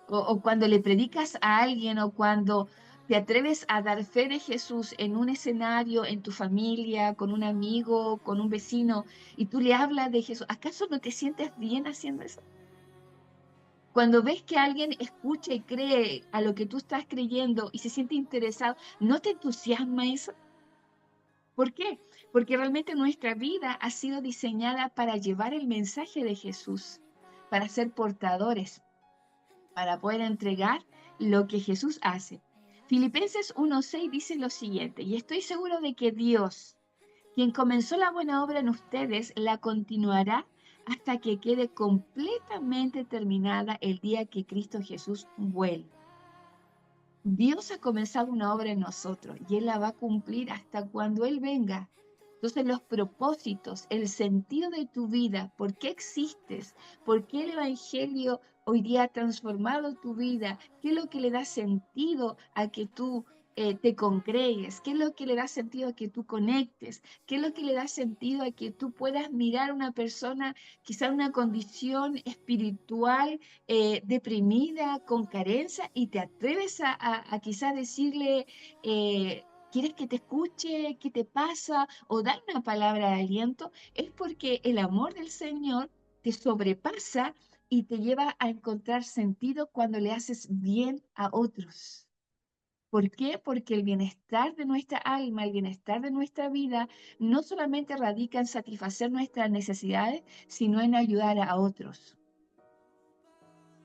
O cuando le predicas a alguien o cuando te atreves a dar fe de Jesús en un escenario, en tu familia, con un amigo, con un vecino, y tú le hablas de Jesús, ¿acaso no te sientes bien haciendo eso? Cuando ves que alguien escucha y cree a lo que tú estás creyendo y se siente interesado, ¿no te entusiasma eso? ¿Por qué? Porque realmente nuestra vida ha sido diseñada para llevar el mensaje de Jesús, para ser portadores, para poder entregar lo que Jesús hace. Filipenses 1:6 dice lo siguiente, y estoy seguro de que Dios, quien comenzó la buena obra en ustedes, la continuará hasta que quede completamente terminada el día que Cristo Jesús vuelva. Dios ha comenzado una obra en nosotros y Él la va a cumplir hasta cuando Él venga. Entonces los propósitos, el sentido de tu vida, por qué existes, por qué el Evangelio hoy día ha transformado tu vida, qué es lo que le da sentido a que tú te congregues, qué es lo que le da sentido a que tú conectes, qué es lo que le da sentido a que tú puedas mirar a una persona quizá en una condición espiritual deprimida, con carencia, y te atreves a quizá decirle, ¿quieres que te escuche? ¿Qué te pasa? O dar una palabra de aliento, es porque el amor del Señor te sobrepasa y te lleva a encontrar sentido cuando le haces bien a otros. ¿Por qué? Porque el bienestar de nuestra alma, el bienestar de nuestra vida, no solamente radica en satisfacer nuestras necesidades, sino en ayudar a otros.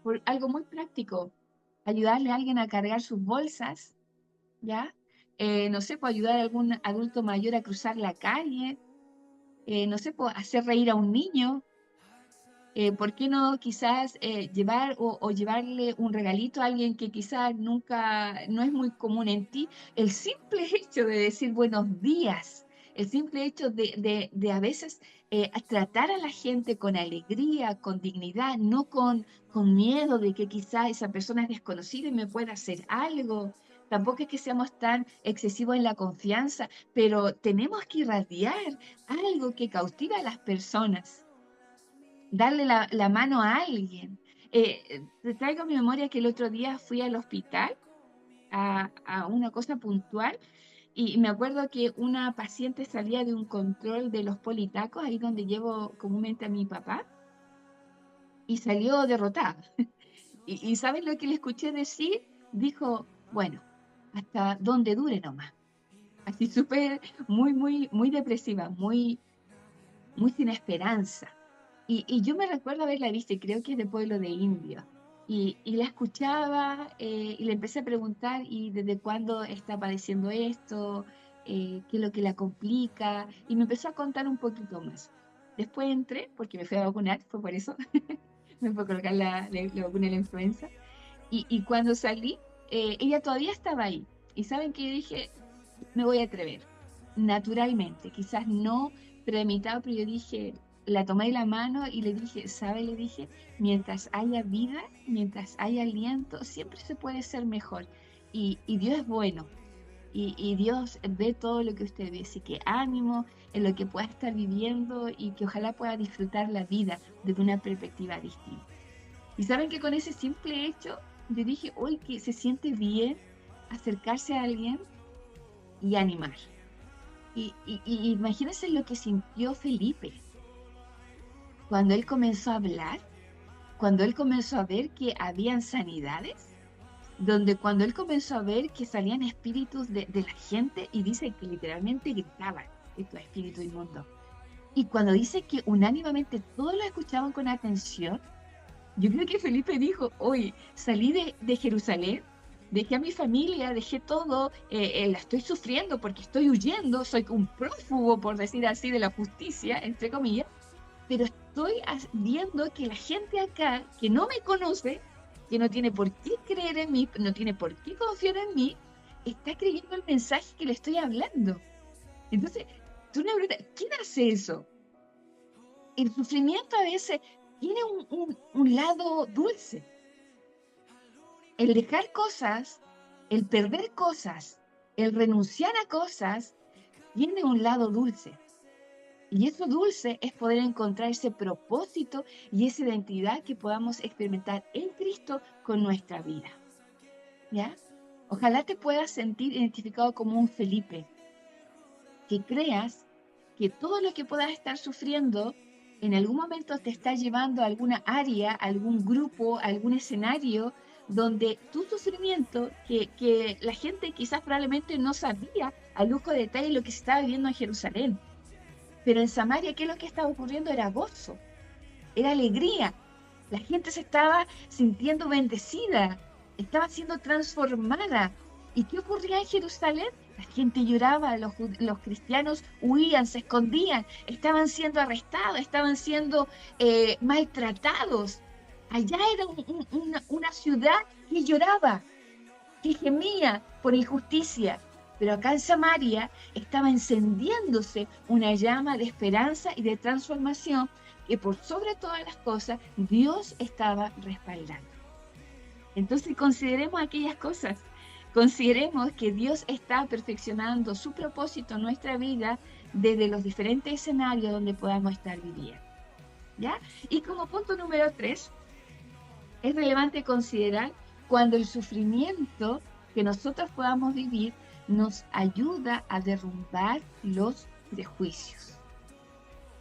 Por algo muy práctico, ayudarle a alguien a cargar sus bolsas, ¿ya? No sé, puedo ayudar a algún adulto mayor a cruzar la calle, no sé, puedo hacer reír a un niño, ¿por qué no quizás llevar o llevarle un regalito a alguien que quizás nunca, no es muy común en ti? El simple hecho de decir buenos días, el simple hecho de a veces a tratar a la gente con alegría, con dignidad, no con miedo de que quizás esa persona es desconocida y me pueda hacer algo. Tampoco es que seamos tan excesivos en la confianza, pero tenemos que irradiar algo que cautiva a las personas, darle la mano a alguien. Te traigo a mi memoria que el otro día fui al hospital a una cosa puntual y me acuerdo que una paciente salía de un control de los politacos, ahí donde llevo comúnmente a mi papá, y salió derrotada. ¿Y sabes lo que le escuché decir? Dijo, bueno, hasta donde dure nomás. Así súper, muy depresiva, muy sin esperanza. Y yo me recuerdo haberla visto, y creo que es de pueblo de indio. Y la escuchaba y le empecé a preguntar, ¿y desde cuándo está padeciendo esto? ¿Qué es lo que la complica? Y me empezó a contar un poquito más. Después entré, porque me fui a vacunar, fue por eso, me fue a colocar la vacuna de la influenza. Y cuando salí, ella todavía estaba ahí. ¿Y saben qué? Yo dije, me voy a atrever, naturalmente, quizás no premeditado, pero yo dije, la tomé de la mano y le dije, ¿sabe? Le dije, mientras haya vida, mientras haya aliento, siempre se puede ser mejor. Y Dios es bueno. Y Dios ve todo lo que usted ve, así que ánimo en lo que pueda estar viviendo y que ojalá pueda disfrutar la vida desde una perspectiva distinta. Y saben que con ese simple hecho, yo dije, hoy que se siente bien acercarse a alguien y animar. Y imagínense lo que sintió Felipe cuando él comenzó a hablar, cuando él comenzó a ver que habían sanidades, donde cuando él comenzó a ver que salían espíritus de la gente y dice que literalmente gritaban estos espíritus inmundos. Y cuando dice que unánimemente todos lo escuchaban con atención, Yo creo que Felipe dijo, oye, salí de Jerusalén, dejé a mi familia, dejé todo, la estoy sufriendo porque estoy huyendo, soy un prófugo, por decir así, de la justicia, entre comillas, pero estoy viendo que la gente acá, que no me conoce, que no tiene por qué creer en mí, no tiene por qué confiar en mí, está creyendo el mensaje que le estoy hablando. Entonces, tú me preguntas, ¿quién hace eso? El sufrimiento a veces tiene un lado dulce. El dejar cosas, el perder cosas, el renunciar a cosas, tiene un lado dulce. Y eso dulce es poder encontrar ese propósito y esa identidad que podamos experimentar en Cristo con nuestra vida. ¿Ya? Ojalá te puedas sentir identificado como un Felipe, que creas que todo lo que puedas estar sufriendo en algún momento te está llevando a alguna área, a algún grupo, a algún escenario donde tu sufrimiento, que la gente quizás probablemente no sabía a lujo de detalle lo que se estaba viviendo en Jerusalén, pero en Samaria, ¿qué es lo que estaba ocurriendo? Era gozo, era alegría. La gente se estaba sintiendo bendecida, estaba siendo transformada. ¿Y qué ocurría en Jerusalén? La gente lloraba, los cristianos huían, se escondían, estaban siendo arrestados, estaban siendo maltratados. Allá era una ciudad que lloraba, que gemía por injusticia. Pero acá en Samaria estaba encendiéndose una llama de esperanza y de transformación que por sobre todas las cosas Dios estaba respaldando. Entonces consideremos aquellas cosas, consideremos que Dios está perfeccionando su propósito en nuestra vida desde los diferentes escenarios donde podamos estar viviendo. ¿Ya? Y como punto número 3, es relevante considerar cuando el sufrimiento que nosotros podamos vivir nos ayuda a derrumbar los prejuicios.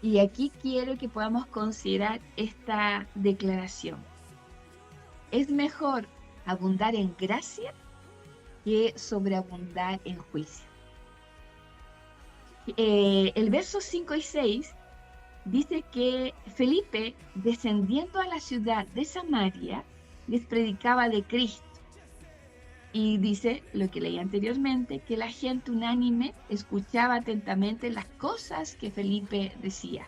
Y aquí quiero que podamos considerar esta declaración. Es mejor abundar en gracia que sobreabundar en juicio. El verso 5 y 6 dice que Felipe, descendiendo a la ciudad de Samaria, les predicaba de Cristo. Y dice lo que leí anteriormente, que la gente unánime escuchaba atentamente las cosas que Felipe decía.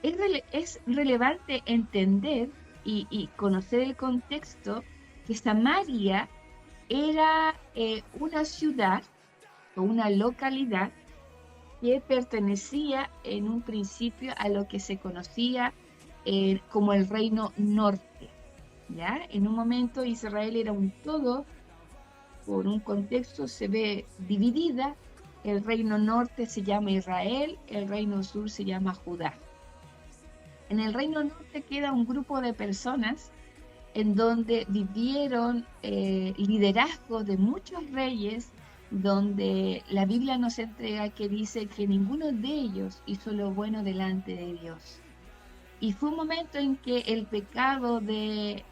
Es relevante entender y conocer el contexto que Samaria era una ciudad o una localidad que pertenecía en un principio a lo que se conocía como el Reino Norte. ¿Ya? En un momento Israel era un todo, por un contexto se ve dividida. El Reino Norte se llama Israel, el Reino Sur se llama Judá. En el Reino Norte queda un grupo de personas en donde vivieron liderazgos de muchos reyes, donde la Biblia nos entrega que dice que ninguno de ellos hizo lo bueno delante de Dios. Y fue un momento en que el pecado de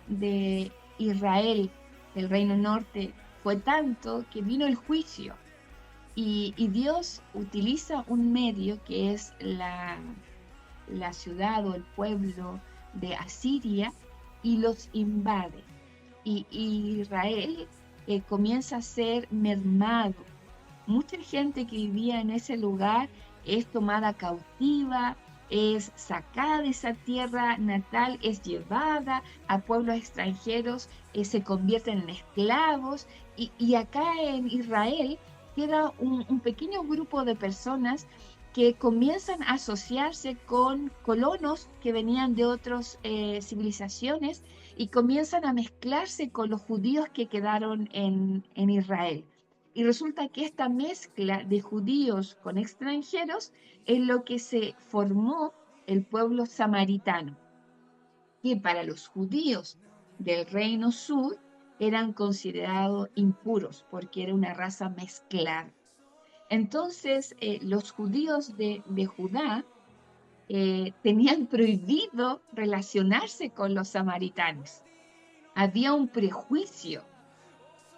Israel, del Reino Norte, fue tanto que vino el juicio. Y Dios utiliza un medio que es la ciudad o el pueblo de Asiria y los invade. Y Israel comienza a ser mermado. Mucha gente que vivía en ese lugar es tomada cautiva, es sacada de esa tierra natal, es llevada a pueblos extranjeros, se convierten en esclavos. Y acá en Israel queda un pequeño grupo de personas que comienzan a asociarse con colonos que venían de otras civilizaciones y comienzan a mezclarse con los judíos que quedaron en Israel. Y resulta que esta mezcla de judíos con extranjeros es lo que se formó el pueblo samaritano, que para los judíos del reino sur eran considerados impuros porque era una raza mezclada. Entonces, los judíos de Judá tenían prohibido relacionarse con los samaritanos. Había un prejuicio.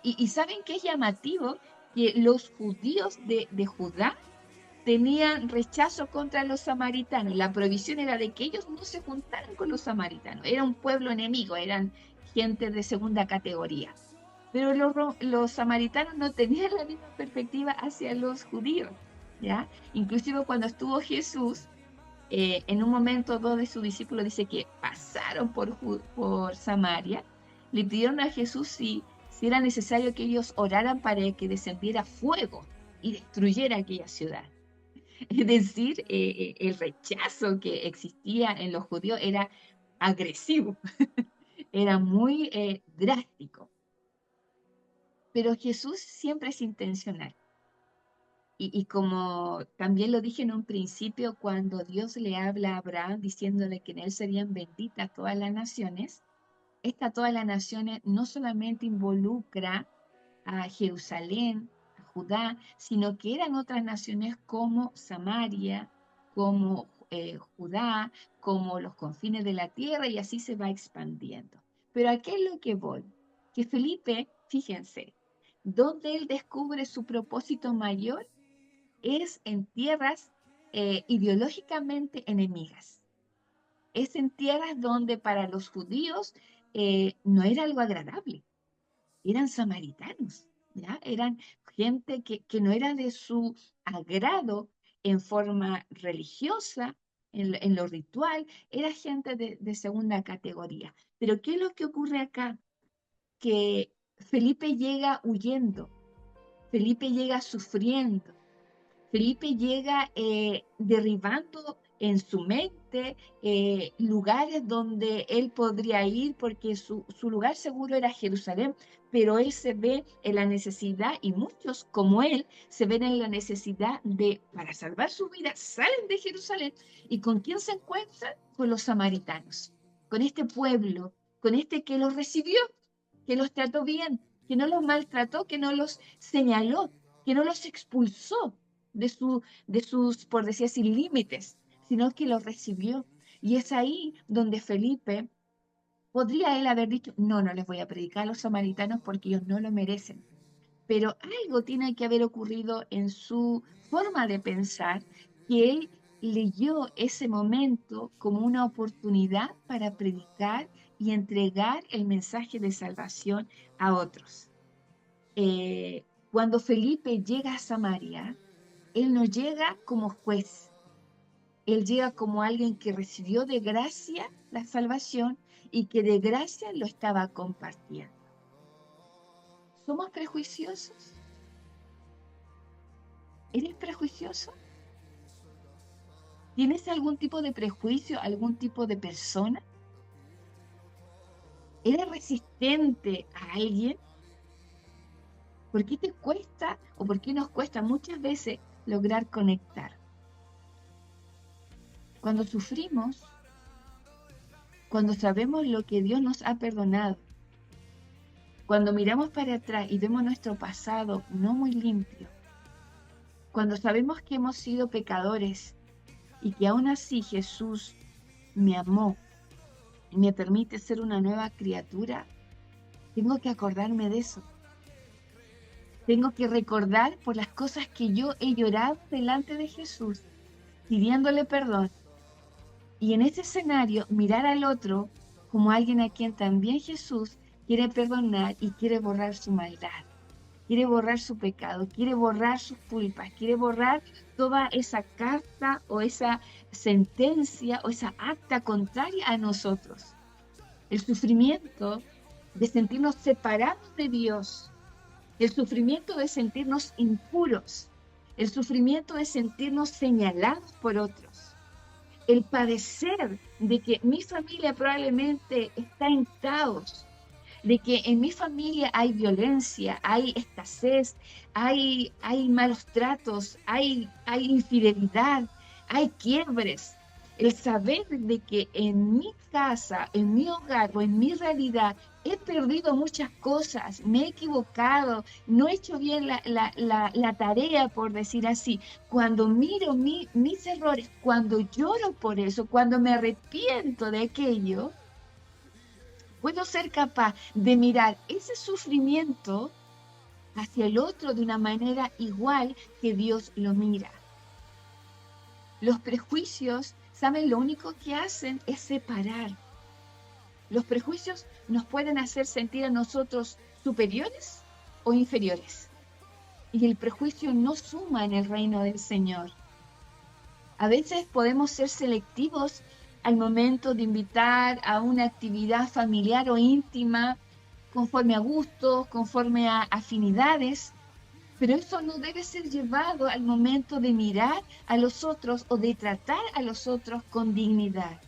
¿Y saben qué es llamativo? Que los judíos de Judá tenían rechazo contra los samaritanos. La prohibición era de que ellos no se juntaran con los samaritanos. Era un pueblo enemigo, eran gente de segunda categoría. Pero los samaritanos no tenían la misma perspectiva hacia los judíos, ¿ya? Inclusive cuando estuvo Jesús, en un momento dos de sus discípulos dice que pasaron por Samaria, le pidieron a Jesús si era necesario que ellos oraran para que descendiera fuego y destruyera aquella ciudad. Es decir, el rechazo que existía en los judíos era agresivo, era muy drástico. Pero Jesús siempre es intencional. Y como también lo dije en un principio, cuando Dios le habla a Abraham diciéndole que en él serían benditas todas las naciones, esta todas las naciones no solamente involucra a Jerusalén, a Judá, sino que eran otras naciones como Samaria, como Judá, como los confines de la tierra, y así se va expandiendo. Pero ¿a qué es lo que voy? Que Felipe, fíjense, donde él descubre su propósito mayor es en tierras ideológicamente enemigas. Es en tierras donde para los judíos no era algo agradable. Eran samaritanos, ¿ya? Eran gente que no era de su agrado en forma religiosa, en lo ritual, era gente de segunda categoría. Pero ¿qué es lo que ocurre acá? Que Felipe llega huyendo, Felipe llega sufriendo, Felipe llega derribando en su mente lugares donde él podría ir porque su lugar seguro era Jerusalén, pero él se ve en la necesidad, y muchos como él se ven en la necesidad de, para salvar su vida, salen de Jerusalén. ¿Y con quién se encuentran? Con los samaritanos, con este pueblo, con este que los recibió, que los trató bien, que no los maltrató, que no los señaló, que no los expulsó de sus, por decir así, límites, sino que los recibió. Y es ahí donde Felipe podría él haber dicho, no, no les voy a predicar a los samaritanos porque ellos no lo merecen. Pero algo tiene que haber ocurrido en su forma de pensar, que él leyó ese momento como una oportunidad para predicar y entregar el mensaje de salvación a otros. Cuando Felipe llega a Samaria, él no llega como juez, él llega como alguien que recibió de gracia la salvación y que de gracia lo estaba compartiendo. ¿Somos prejuiciosos? ¿Eres prejuicioso? ¿Tienes algún tipo de prejuicio, algún tipo de persona? ¿Eres resistente a alguien? ¿Por qué te cuesta o por qué nos cuesta muchas veces lograr conectar? Cuando sufrimos, cuando sabemos lo que Dios nos ha perdonado, cuando miramos para atrás y vemos nuestro pasado no muy limpio, cuando sabemos que hemos sido pecadores y que aún así Jesús me amó y me permite ser una nueva criatura, tengo que acordarme de eso. Tengo que recordar por las cosas que yo he llorado delante de Jesús, pidiéndole perdón. Y en ese escenario, mirar al otro como alguien a quien también Jesús quiere perdonar y quiere borrar su maldad, quiere borrar su pecado, quiere borrar sus culpas, quiere borrar toda esa carta o esa sentencia o esa acta contraria a nosotros. El sufrimiento de sentirnos separados de Dios, el sufrimiento de sentirnos impuros, el sufrimiento de sentirnos señalados por otros, el padecer de que mi familia probablemente está en caos, de que en mi familia hay violencia, hay escasez, hay malos tratos, hay infidelidad, hay quiebres. El saber de que en mi casa, en mi hogar o en mi realidad he perdido muchas cosas, me he equivocado, no he hecho bien la tarea, por decir así. Cuando miro mis errores, cuando lloro por eso, cuando me arrepiento de aquello, puedo ser capaz de mirar ese sufrimiento hacia el otro de una manera igual que Dios lo mira. Los prejuicios, ¿saben? Lo único que hacen es separar. Los prejuicios nos pueden hacer sentir a nosotros superiores o inferiores. Y el prejuicio no suma en el reino del Señor. A veces podemos ser selectivos al momento de invitar a una actividad familiar o íntima conforme a gustos, conforme a afinidades, pero eso no debe ser llevado al momento de mirar a los otros o de tratar a los otros con dignidad.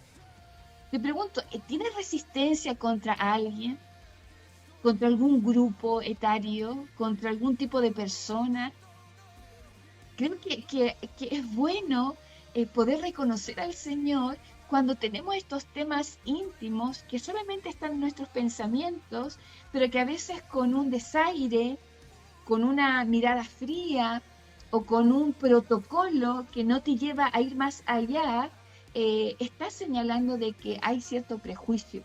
Te pregunto, ¿tienes resistencia contra alguien? ¿Contra algún grupo etario? ¿Contra algún tipo de persona? Creo que es bueno poder reconocer al Señor cuando tenemos estos temas íntimos que solamente están en nuestros pensamientos, pero que a veces con un desaire, con una mirada fría o con un protocolo que no te lleva a ir más allá, está señalando de que hay cierto prejuicio.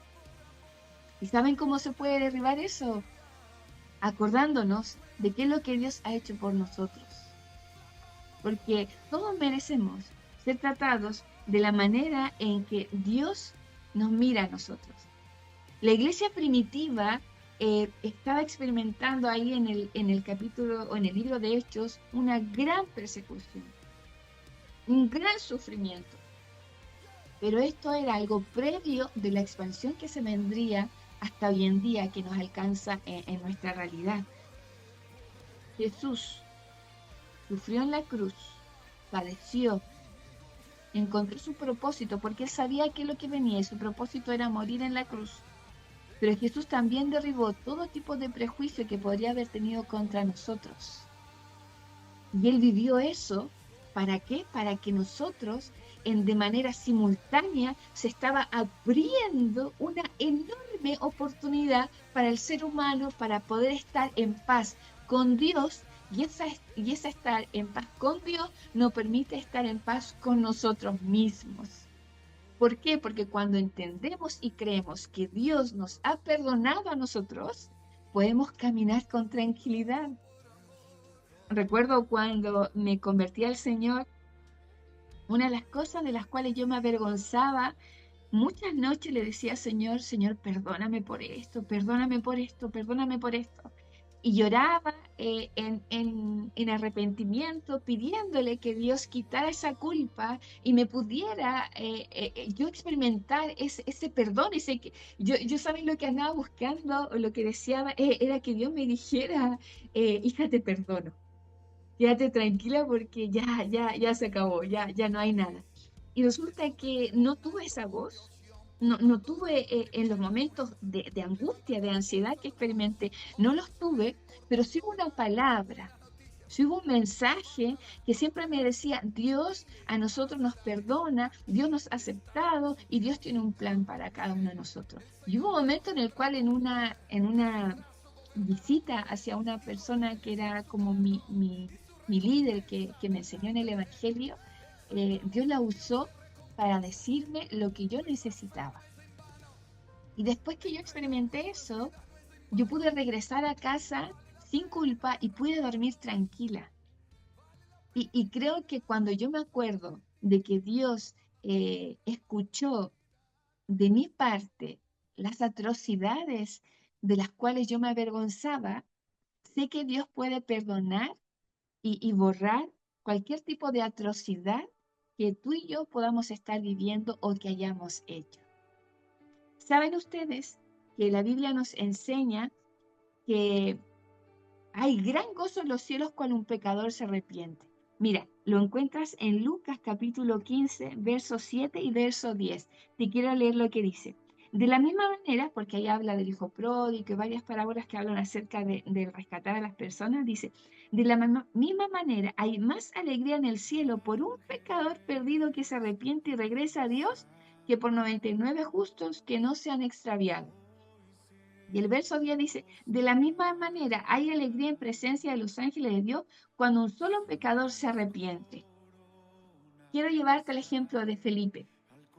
¿Y saben cómo se puede derribar eso? Acordándonos de qué es lo que Dios ha hecho por nosotros. Porque todos merecemos ser tratados de la manera en que Dios nos mira a nosotros. La iglesia primitiva estaba experimentando ahí en el capítulo o en el libro de Hechos una gran persecución, un gran sufrimiento. Pero esto era algo previo de la expansión que se vendría hasta hoy en día, que nos alcanza en nuestra realidad. Jesús sufrió en la cruz, padeció, encontró su propósito, porque él sabía que lo que venía y su propósito era morir en la cruz. Pero Jesús también derribó todo tipo de prejuicio que podría haber tenido contra nosotros. Y él vivió eso, ¿para qué? Para que nosotros, de manera simultánea, se estaba abriendo una enorme oportunidad para el ser humano para poder estar en paz con Dios. Y esa estar en paz con Dios nos permite estar en paz con nosotros mismos. ¿Por qué? Porque cuando entendemos y creemos que Dios nos ha perdonado a nosotros, podemos caminar con tranquilidad. Recuerdo cuando me convertí al Señor, una de las cosas de las cuales yo me avergonzaba, muchas noches le decía, Señor, Señor, perdóname por esto, perdóname por esto, perdóname por esto. Y lloraba en arrepentimiento, pidiéndole que Dios quitara esa culpa y me pudiera yo experimentar ese perdón. Yo sabía lo que andaba buscando, o lo que deseaba, era que Dios me dijera, hija, te perdono. Quédate tranquila porque ya se acabó, ya no hay nada. Y resulta que no tuve esa voz, no tuve en los momentos de angustia, de ansiedad que experimenté, no los tuve, pero sí hubo una palabra, sí hubo un mensaje que siempre me decía, Dios a nosotros nos perdona, Dios nos ha aceptado y Dios tiene un plan para cada uno de nosotros. Y hubo un momento en el cual en una visita hacia una persona que era como mi líder que me enseñó en el Evangelio, Dios la usó para decirme lo que yo necesitaba. Y después que yo experimenté eso, yo pude regresar a casa sin culpa y pude dormir tranquila. Y creo que cuando yo me acuerdo de que Dios escuchó de mi parte las atrocidades de las cuales yo me avergonzaba, sé que Dios puede perdonar y borrar cualquier tipo de atrocidad que tú y yo podamos estar viviendo o que hayamos hecho. ¿Saben ustedes que la Biblia nos enseña que hay gran gozo en los cielos cuando un pecador se arrepiente? Mira, lo encuentras en Lucas capítulo 15, verso 7 y verso 10. Te quiero leer lo que dice. De la misma manera, porque ahí habla del hijo pródigo y varias parábolas que hablan acerca de rescatar a las personas, dice, de la misma manera hay más alegría en el cielo por un pecador perdido que se arrepiente y regresa a Dios que por 99 justos que no se han extraviado. Y el verso 10 dice, de la misma manera hay alegría en presencia de los ángeles de Dios cuando un solo pecador se arrepiente. Quiero llevarte al ejemplo de Felipe.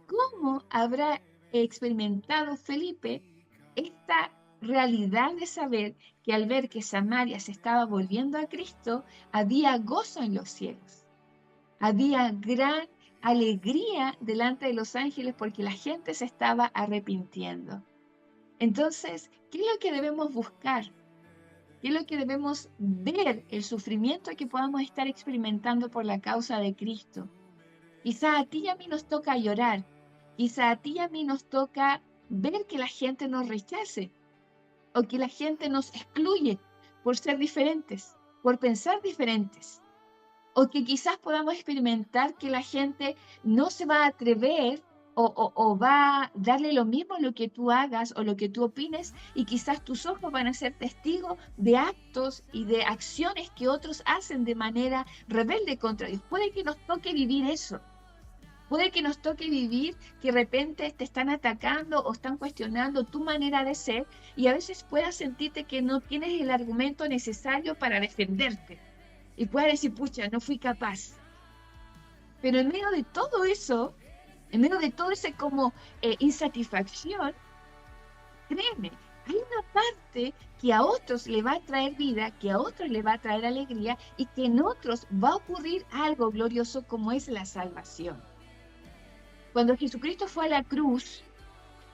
¿Cómo habrá experimentado Felipe esta realidad de saber que al ver que Samaria se estaba volviendo a Cristo, había gozo en los cielos? Había gran alegría delante de los ángeles porque la gente se estaba arrepintiendo. Entonces, ¿qué es lo que debemos buscar? ¿Qué es lo que debemos ver? El sufrimiento que podamos estar experimentando por la causa de Cristo. Quizá a ti y a mí nos toca llorar. Quizá a ti y a mí nos toca ver que la gente nos rechace o que la gente nos excluye por ser diferentes, por pensar diferentes. O que quizás podamos experimentar que la gente no se va a atrever o va a darle lo mismo lo que tú hagas o lo que tú opines, y quizás tus ojos van a ser testigos de actos y de acciones que otros hacen de manera rebelde contra Dios. Puede que nos toque vivir eso. Puede que nos toque vivir que de repente te están atacando o están cuestionando tu manera de ser, y a veces puedas sentirte que no tienes el argumento necesario para defenderte. Y puedas decir, pucha, no fui capaz. Pero en medio de todo eso, en medio de todo ese como insatisfacción, créeme, hay una parte que a otros le va a traer vida, que a otros le va a traer alegría, y que en otros va a ocurrir algo glorioso como es la salvación. Cuando Jesucristo fue a la cruz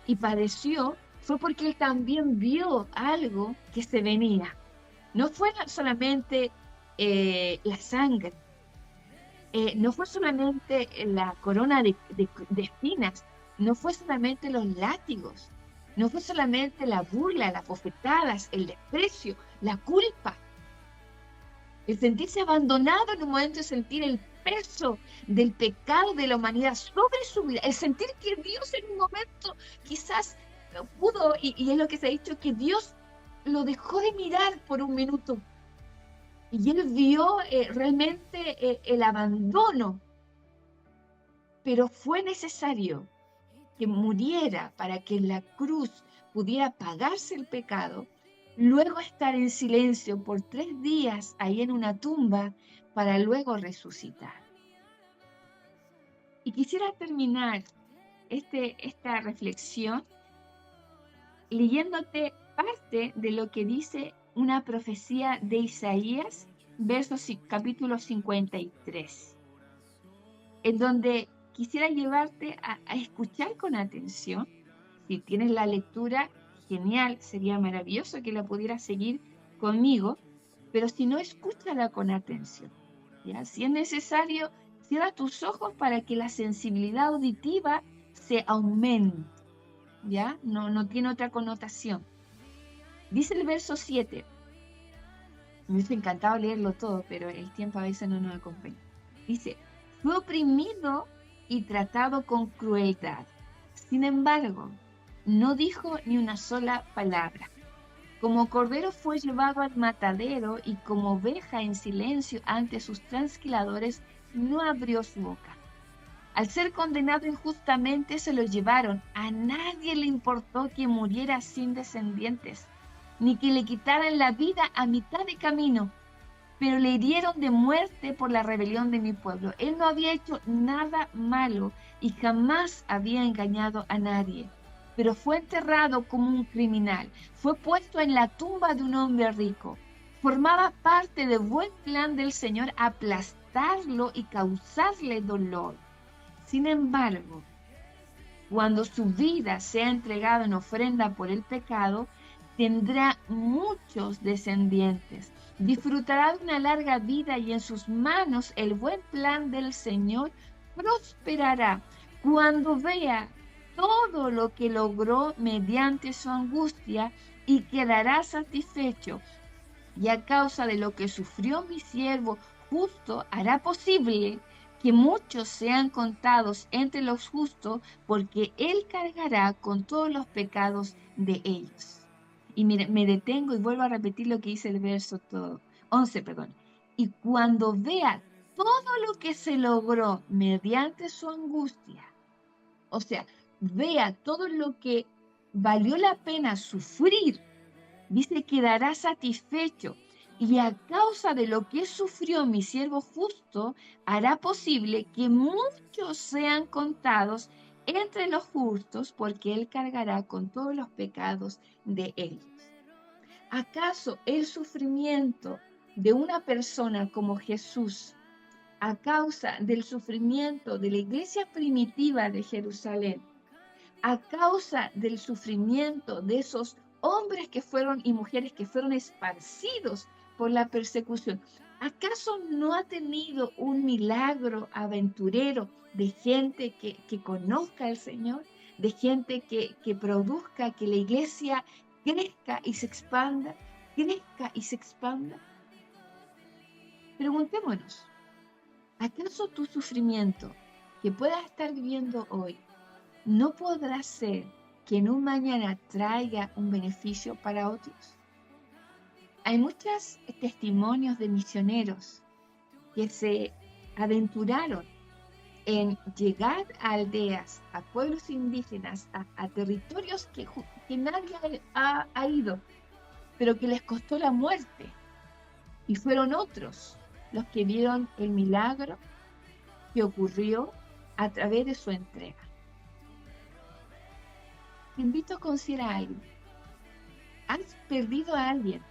y padeció, fue porque Él también vio algo que se venía. No fue solamente la sangre, no fue solamente la corona de espinas, no fue solamente los látigos, no fue solamente la burla, las bofetadas, el desprecio, la culpa, el sentirse abandonado en un momento, de sentir el peso del pecado de la humanidad sobre su vida, el sentir que Dios en un momento quizás pudo, y es lo que se ha dicho, que Dios lo dejó de mirar por un minuto. Y él vio realmente el abandono, pero fue necesario que muriera para que en la cruz pudiera pagarse el pecado, luego estar en silencio por 3 días ahí en una tumba para luego resucitar. Y quisiera terminar esta reflexión leyéndote parte de lo que dice una profecía de Isaías, capítulo 53, en donde quisiera llevarte a escuchar con atención. Si tienes la lectura, genial, sería maravilloso que la pudieras seguir conmigo, pero si no, escúchala con atención, ¿ya? Si es necesario, cierra tus ojos para que la sensibilidad auditiva se aumente, ¿ya? No tiene otra connotación. Dice el verso 7. Me hubiese encantado leerlo todo, pero el tiempo a veces no nos acompaña. Dice, fue oprimido y tratado con crueldad. Sin embargo, no dijo ni una sola palabra. Como cordero fue llevado al matadero, y como oveja en silencio ante sus trasquiladores no abrió su boca. Al ser condenado injustamente se lo llevaron. A nadie le importó que muriera sin descendientes, ni que le quitaran la vida a mitad de camino, pero le hirieron de muerte por la rebelión de mi pueblo. Él no había hecho nada malo y jamás había engañado a nadie, pero fue enterrado como un criminal. Fue puesto en la tumba de un hombre rico. Formaba parte del buen plan del Señor aplastarlo y causarle dolor. Sin embargo, cuando su vida sea entregada en ofrenda por el pecado, tendrá muchos descendientes, disfrutará de una larga vida, y en sus manos el buen plan del Señor prosperará. Cuando vea todo lo que logró mediante su angustia, y quedará satisfecho, y a causa de lo que sufrió mi siervo justo, hará posible que muchos sean contados entre los justos, porque Él cargará con todos los pecados de ellos. Y mire, me detengo y vuelvo a repetir lo que dice el verso 11, perdón. Y cuando vea todo lo que se logró mediante su angustia, o sea, vea todo lo que valió la pena sufrir, dice, quedará satisfecho, y a causa de lo que sufrió mi siervo justo, hará posible que muchos sean contados entre los justos, porque Él cargará con todos los pecados de ellos. ¿Acaso el sufrimiento de una persona como Jesús a causa del sufrimiento de la iglesia primitiva de Jerusalén, a causa del sufrimiento de esos hombres que fueron y mujeres que fueron esparcidos por la persecución, ¿acaso no ha tenido un milagro aventurero de gente que conozca al Señor, de gente que produzca que la iglesia crezca y se expanda, crezca y se expanda? Preguntémonos, ¿acaso tu sufrimiento que puedas estar viviendo hoy no podrá ser que en un mañana traiga un beneficio para otros? Hay muchos testimonios de misioneros que se aventuraron en llegar a aldeas, a pueblos indígenas, a territorios que nadie ha ido, pero que les costó la muerte. Y fueron otros los que vieron el milagro que ocurrió a través de su entrega. Te invito a considerar algo. ¿Has perdido a alguien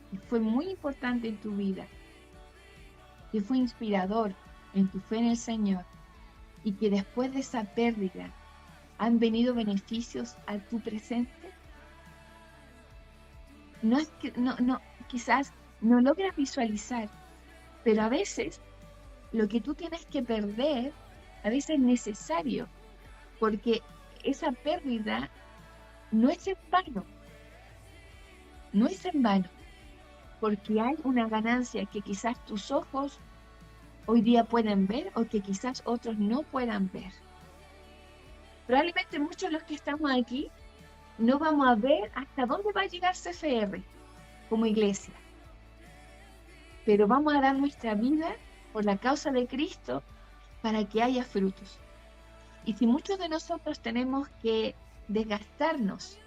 que fue muy importante en tu vida, que fue inspirador en tu fe en el Señor y que después de esa pérdida han venido beneficios a tu presente? Quizás no logras visualizar, pero a veces lo que tú tienes que perder, a veces es necesario, porque esa pérdida no es en vano, no es en vano, porque hay una ganancia que quizás tus ojos hoy día pueden ver o que quizás otros no puedan ver. Probablemente muchos de los que estamos aquí no vamos a ver hasta dónde va a llegar CFR como iglesia, pero vamos a dar nuestra vida por la causa de Cristo para que haya frutos. Y si muchos de nosotros tenemos que desgastarnos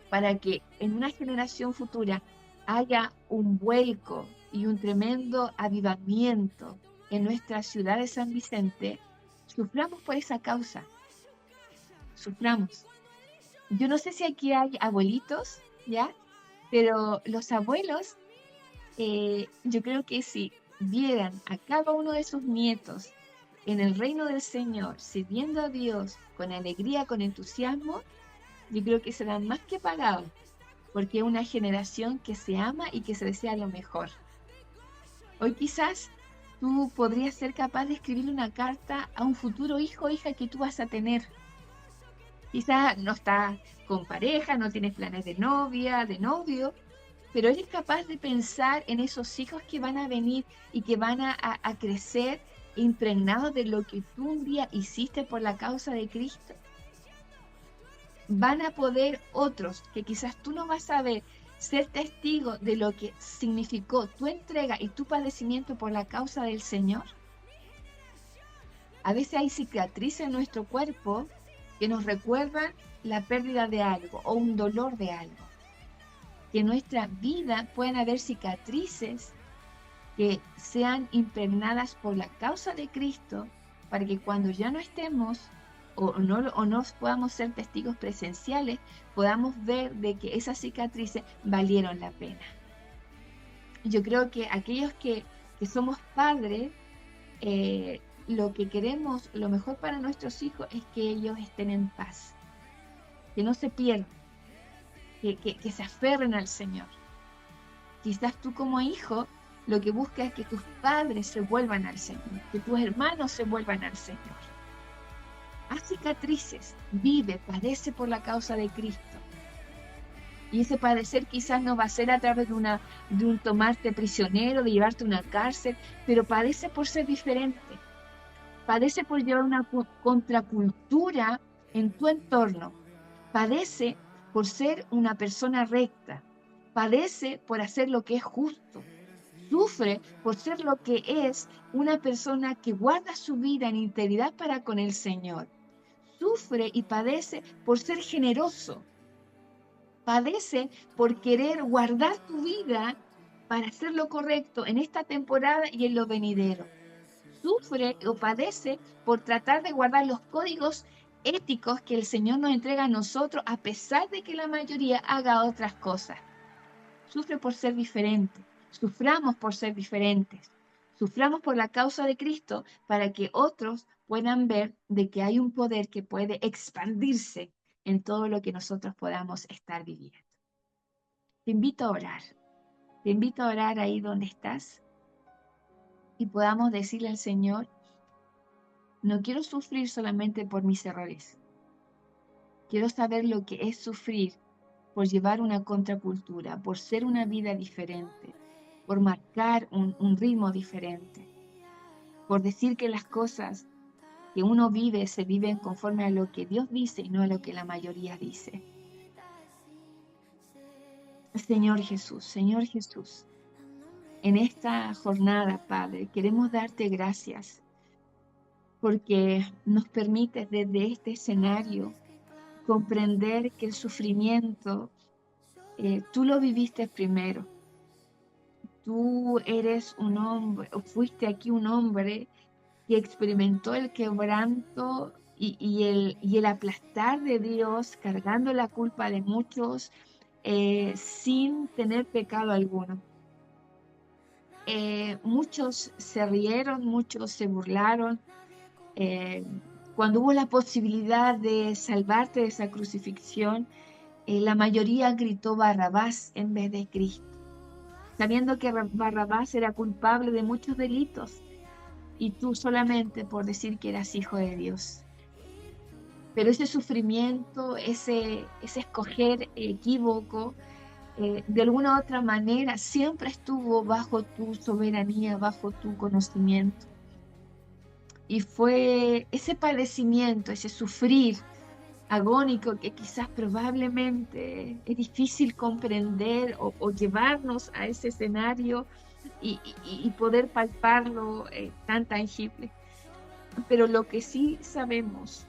para que en una generación futura haya un vuelco y un tremendo avivamiento en nuestra ciudad de San Vicente, suframos por esa causa, suframos. Yo no sé si aquí hay abuelitos, ¿ya? Pero los abuelos, yo creo que si vieran a cada uno de sus nietos en el reino del Señor, sirviendo a Dios con alegría, con entusiasmo, yo creo que serán más que pagados, porque es una generación que se ama y que se desea lo mejor. Hoy quizás tú podrías ser capaz de escribirle una carta a un futuro hijo o hija que tú vas a tener. Quizás no estás con pareja, no tienes planes de novia, de novio, pero eres capaz de pensar en esos hijos que van a venir y que van a crecer impregnados de lo que tú un día hiciste por la causa de Cristo. Van a poder otros que quizás tú no vas a ver ser testigo de lo que significó tu entrega y tu padecimiento por la causa del Señor. A veces hay cicatrices en nuestro cuerpo que nos recuerdan la pérdida de algo o un dolor de algo. Que en nuestra vida pueden haber cicatrices que sean impregnadas por la causa de Cristo para que cuando ya no estemos o no podamos ser testigos presenciales, podamos ver de que esas cicatrices valieron la pena. Yo creo que aquellos que somos padres, lo que queremos, lo mejor para nuestros hijos es que ellos estén en paz, que no se pierdan, que se aferren al Señor. Quizás tú como hijo lo que buscas es que tus padres se vuelvan al Señor, que tus hermanos se vuelvan al Señor. Haz cicatrices, vive, padece por la causa de Cristo. Y ese padecer quizás no va a ser a través de un tomarte prisionero, de llevarte a una cárcel, pero padece por ser diferente. Padece por llevar una contracultura en tu entorno. Padece por ser una persona recta. Padece por hacer lo que es justo. Sufre por ser lo que es una persona que guarda su vida en integridad para con el Señor. Sufre y padece por ser generoso. Padece por querer guardar tu vida para hacer lo correcto en esta temporada y en lo venidero. Sufre o padece por tratar de guardar los códigos éticos que el Señor nos entrega a nosotros, a pesar de que la mayoría haga otras cosas. Sufre por ser diferente. Suframos por ser diferentes. Suframos por la causa de Cristo para que otros puedan ver de que hay un poder que puede expandirse en todo lo que nosotros podamos estar viviendo. Te invito a orar. Te invito a orar ahí donde estás y podamos decirle al Señor, no quiero sufrir solamente por mis errores. Quiero saber lo que es sufrir por llevar una contracultura, por ser una vida diferente, por marcar un ritmo diferente, por decir que las cosas que uno vive se viven conforme a lo que Dios dice y no a lo que la mayoría dice. Señor Jesús, en esta jornada, Padre, queremos darte gracias porque nos permites desde este escenario comprender que el sufrimiento, tú lo viviste primero. Tú eres un hombre, o fuiste aquí un hombre que experimentó el quebranto y el aplastar de Dios, cargando la culpa de muchos, sin tener pecado alguno. Muchos se rieron, muchos se burlaron. Cuando hubo la posibilidad de salvarte de esa crucifixión, la mayoría gritó Barrabás en vez de Cristo, sabiendo que Barrabás era culpable de muchos delitos y tú solamente por decir que eras hijo de Dios. Pero ese sufrimiento, ese escoger equívoco, de alguna u otra manera siempre estuvo bajo tu soberanía, bajo tu conocimiento. Y fue ese padecimiento, ese sufrir agónico que quizás probablemente es difícil comprender o llevarnos a ese escenario y poder palparlo tan tangible. Pero lo que sí sabemos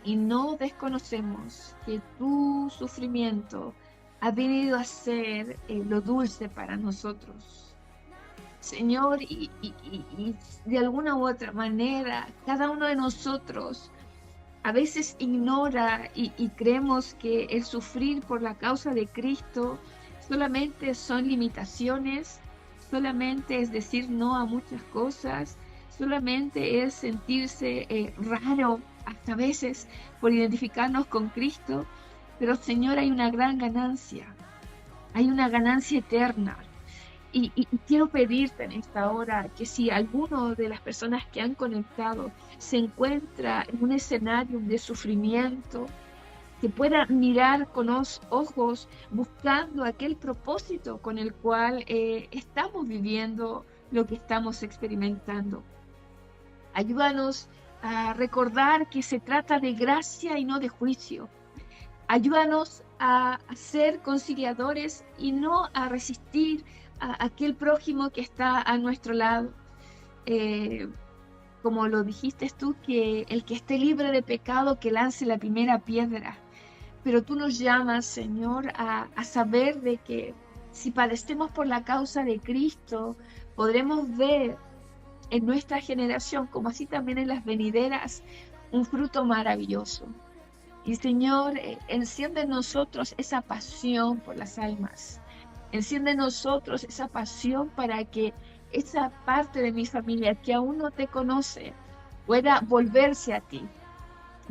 y no desconocemos que tu sufrimiento ha venido a ser lo dulce para nosotros. Señor, y de alguna u otra manera, cada uno de nosotros a veces ignora y creemos que el sufrir por la causa de Cristo solamente son limitaciones, solamente es decir no a muchas cosas, solamente es sentirse raro hasta a veces por identificarnos con Cristo, pero Señor, hay una gran ganancia, hay una ganancia eterna. Y quiero pedirte en esta hora que si alguno de las personas que han conectado se encuentra en un escenario de sufrimiento, que pueda mirar con los ojos buscando aquel propósito con el cual estamos viviendo lo que estamos experimentando. Ayúdanos a recordar que se trata de gracia y no de juicio. Ayúdanos a ser conciliadores y no a resistir a aquel prójimo que está a nuestro lado. Como lo dijiste tú, que el que esté libre de pecado que lance la primera piedra. Pero tú nos llamas, Señor, a saber de que si padecemos por la causa de Cristo, podremos ver en nuestra generación, como así también en las venideras, un fruto maravilloso. Y Señor, enciende en nosotros esa pasión por las almas. Enciende en nosotros esa pasión para que esa parte de mi familia que aún no te conoce pueda volverse a ti.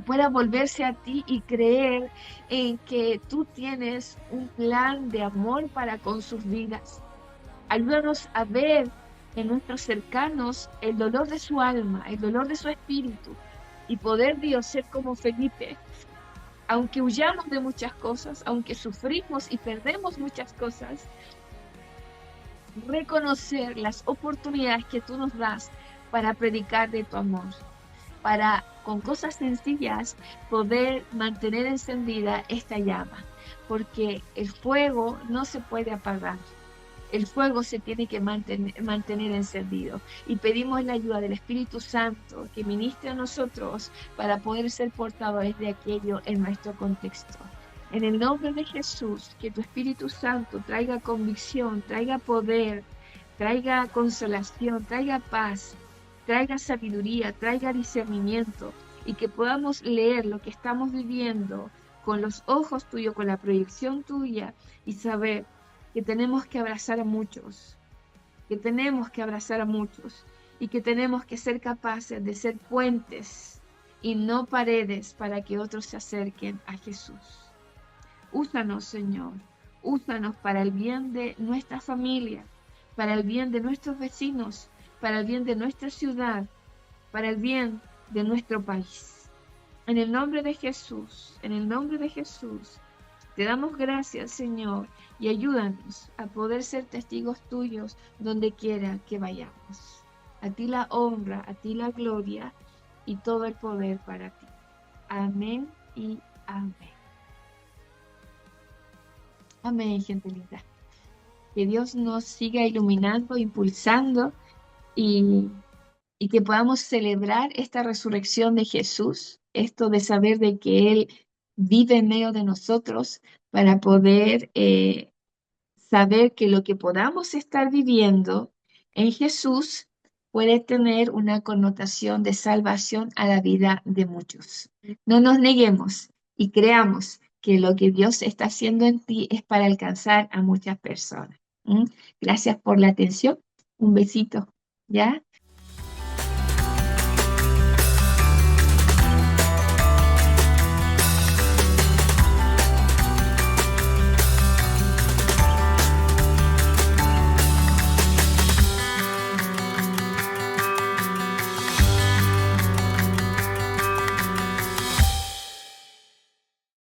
Pueda volverse a ti y creer en que tú tienes un plan de amor para con sus vidas. Ayúdanos a ver en nuestros cercanos el dolor de su alma, el dolor de su espíritu y poder, Dios, ser como Felipe. Aunque huyamos de muchas cosas, aunque sufrimos y perdemos muchas cosas, reconocer las oportunidades que tú nos das para predicar de tu amor, para con cosas sencillas poder mantener encendida esta llama, porque el fuego no se puede apagar. El fuego se tiene que mantener encendido y pedimos la ayuda del Espíritu Santo que ministre a nosotros para poder ser portadores de aquello en nuestro contexto. En el nombre de Jesús, que tu Espíritu Santo traiga convicción, traiga poder, traiga consolación, traiga paz, traiga sabiduría, traiga discernimiento y que podamos leer lo que estamos viviendo con los ojos tuyos, con la proyección tuya y saber que tenemos que abrazar a muchos, que tenemos que abrazar a muchos y que tenemos que ser capaces de ser puentes y no paredes para que otros se acerquen a Jesús. Úsanos, Señor, úsanos para el bien de nuestra familia, para el bien de nuestros vecinos, para el bien de nuestra ciudad, para el bien de nuestro país. En el nombre de Jesús, en el nombre de Jesús, te damos gracias, Señor, y ayúdanos a poder ser testigos tuyos donde quiera que vayamos. A ti la honra, a ti la gloria y todo el poder para ti. Amén y amén. Amén, gente linda. Que Dios nos siga iluminando, impulsando y, y que podamos celebrar esta resurrección de Jesús, esto de saber de que Él vive en medio de nosotros para poder saber que lo que podamos estar viviendo en Jesús puede tener una connotación de salvación a la vida de muchos. No nos neguemos y creamos que lo que Dios está haciendo en ti es para alcanzar a muchas personas. ¿Mm? Gracias por la atención. Un besito, ¿ya?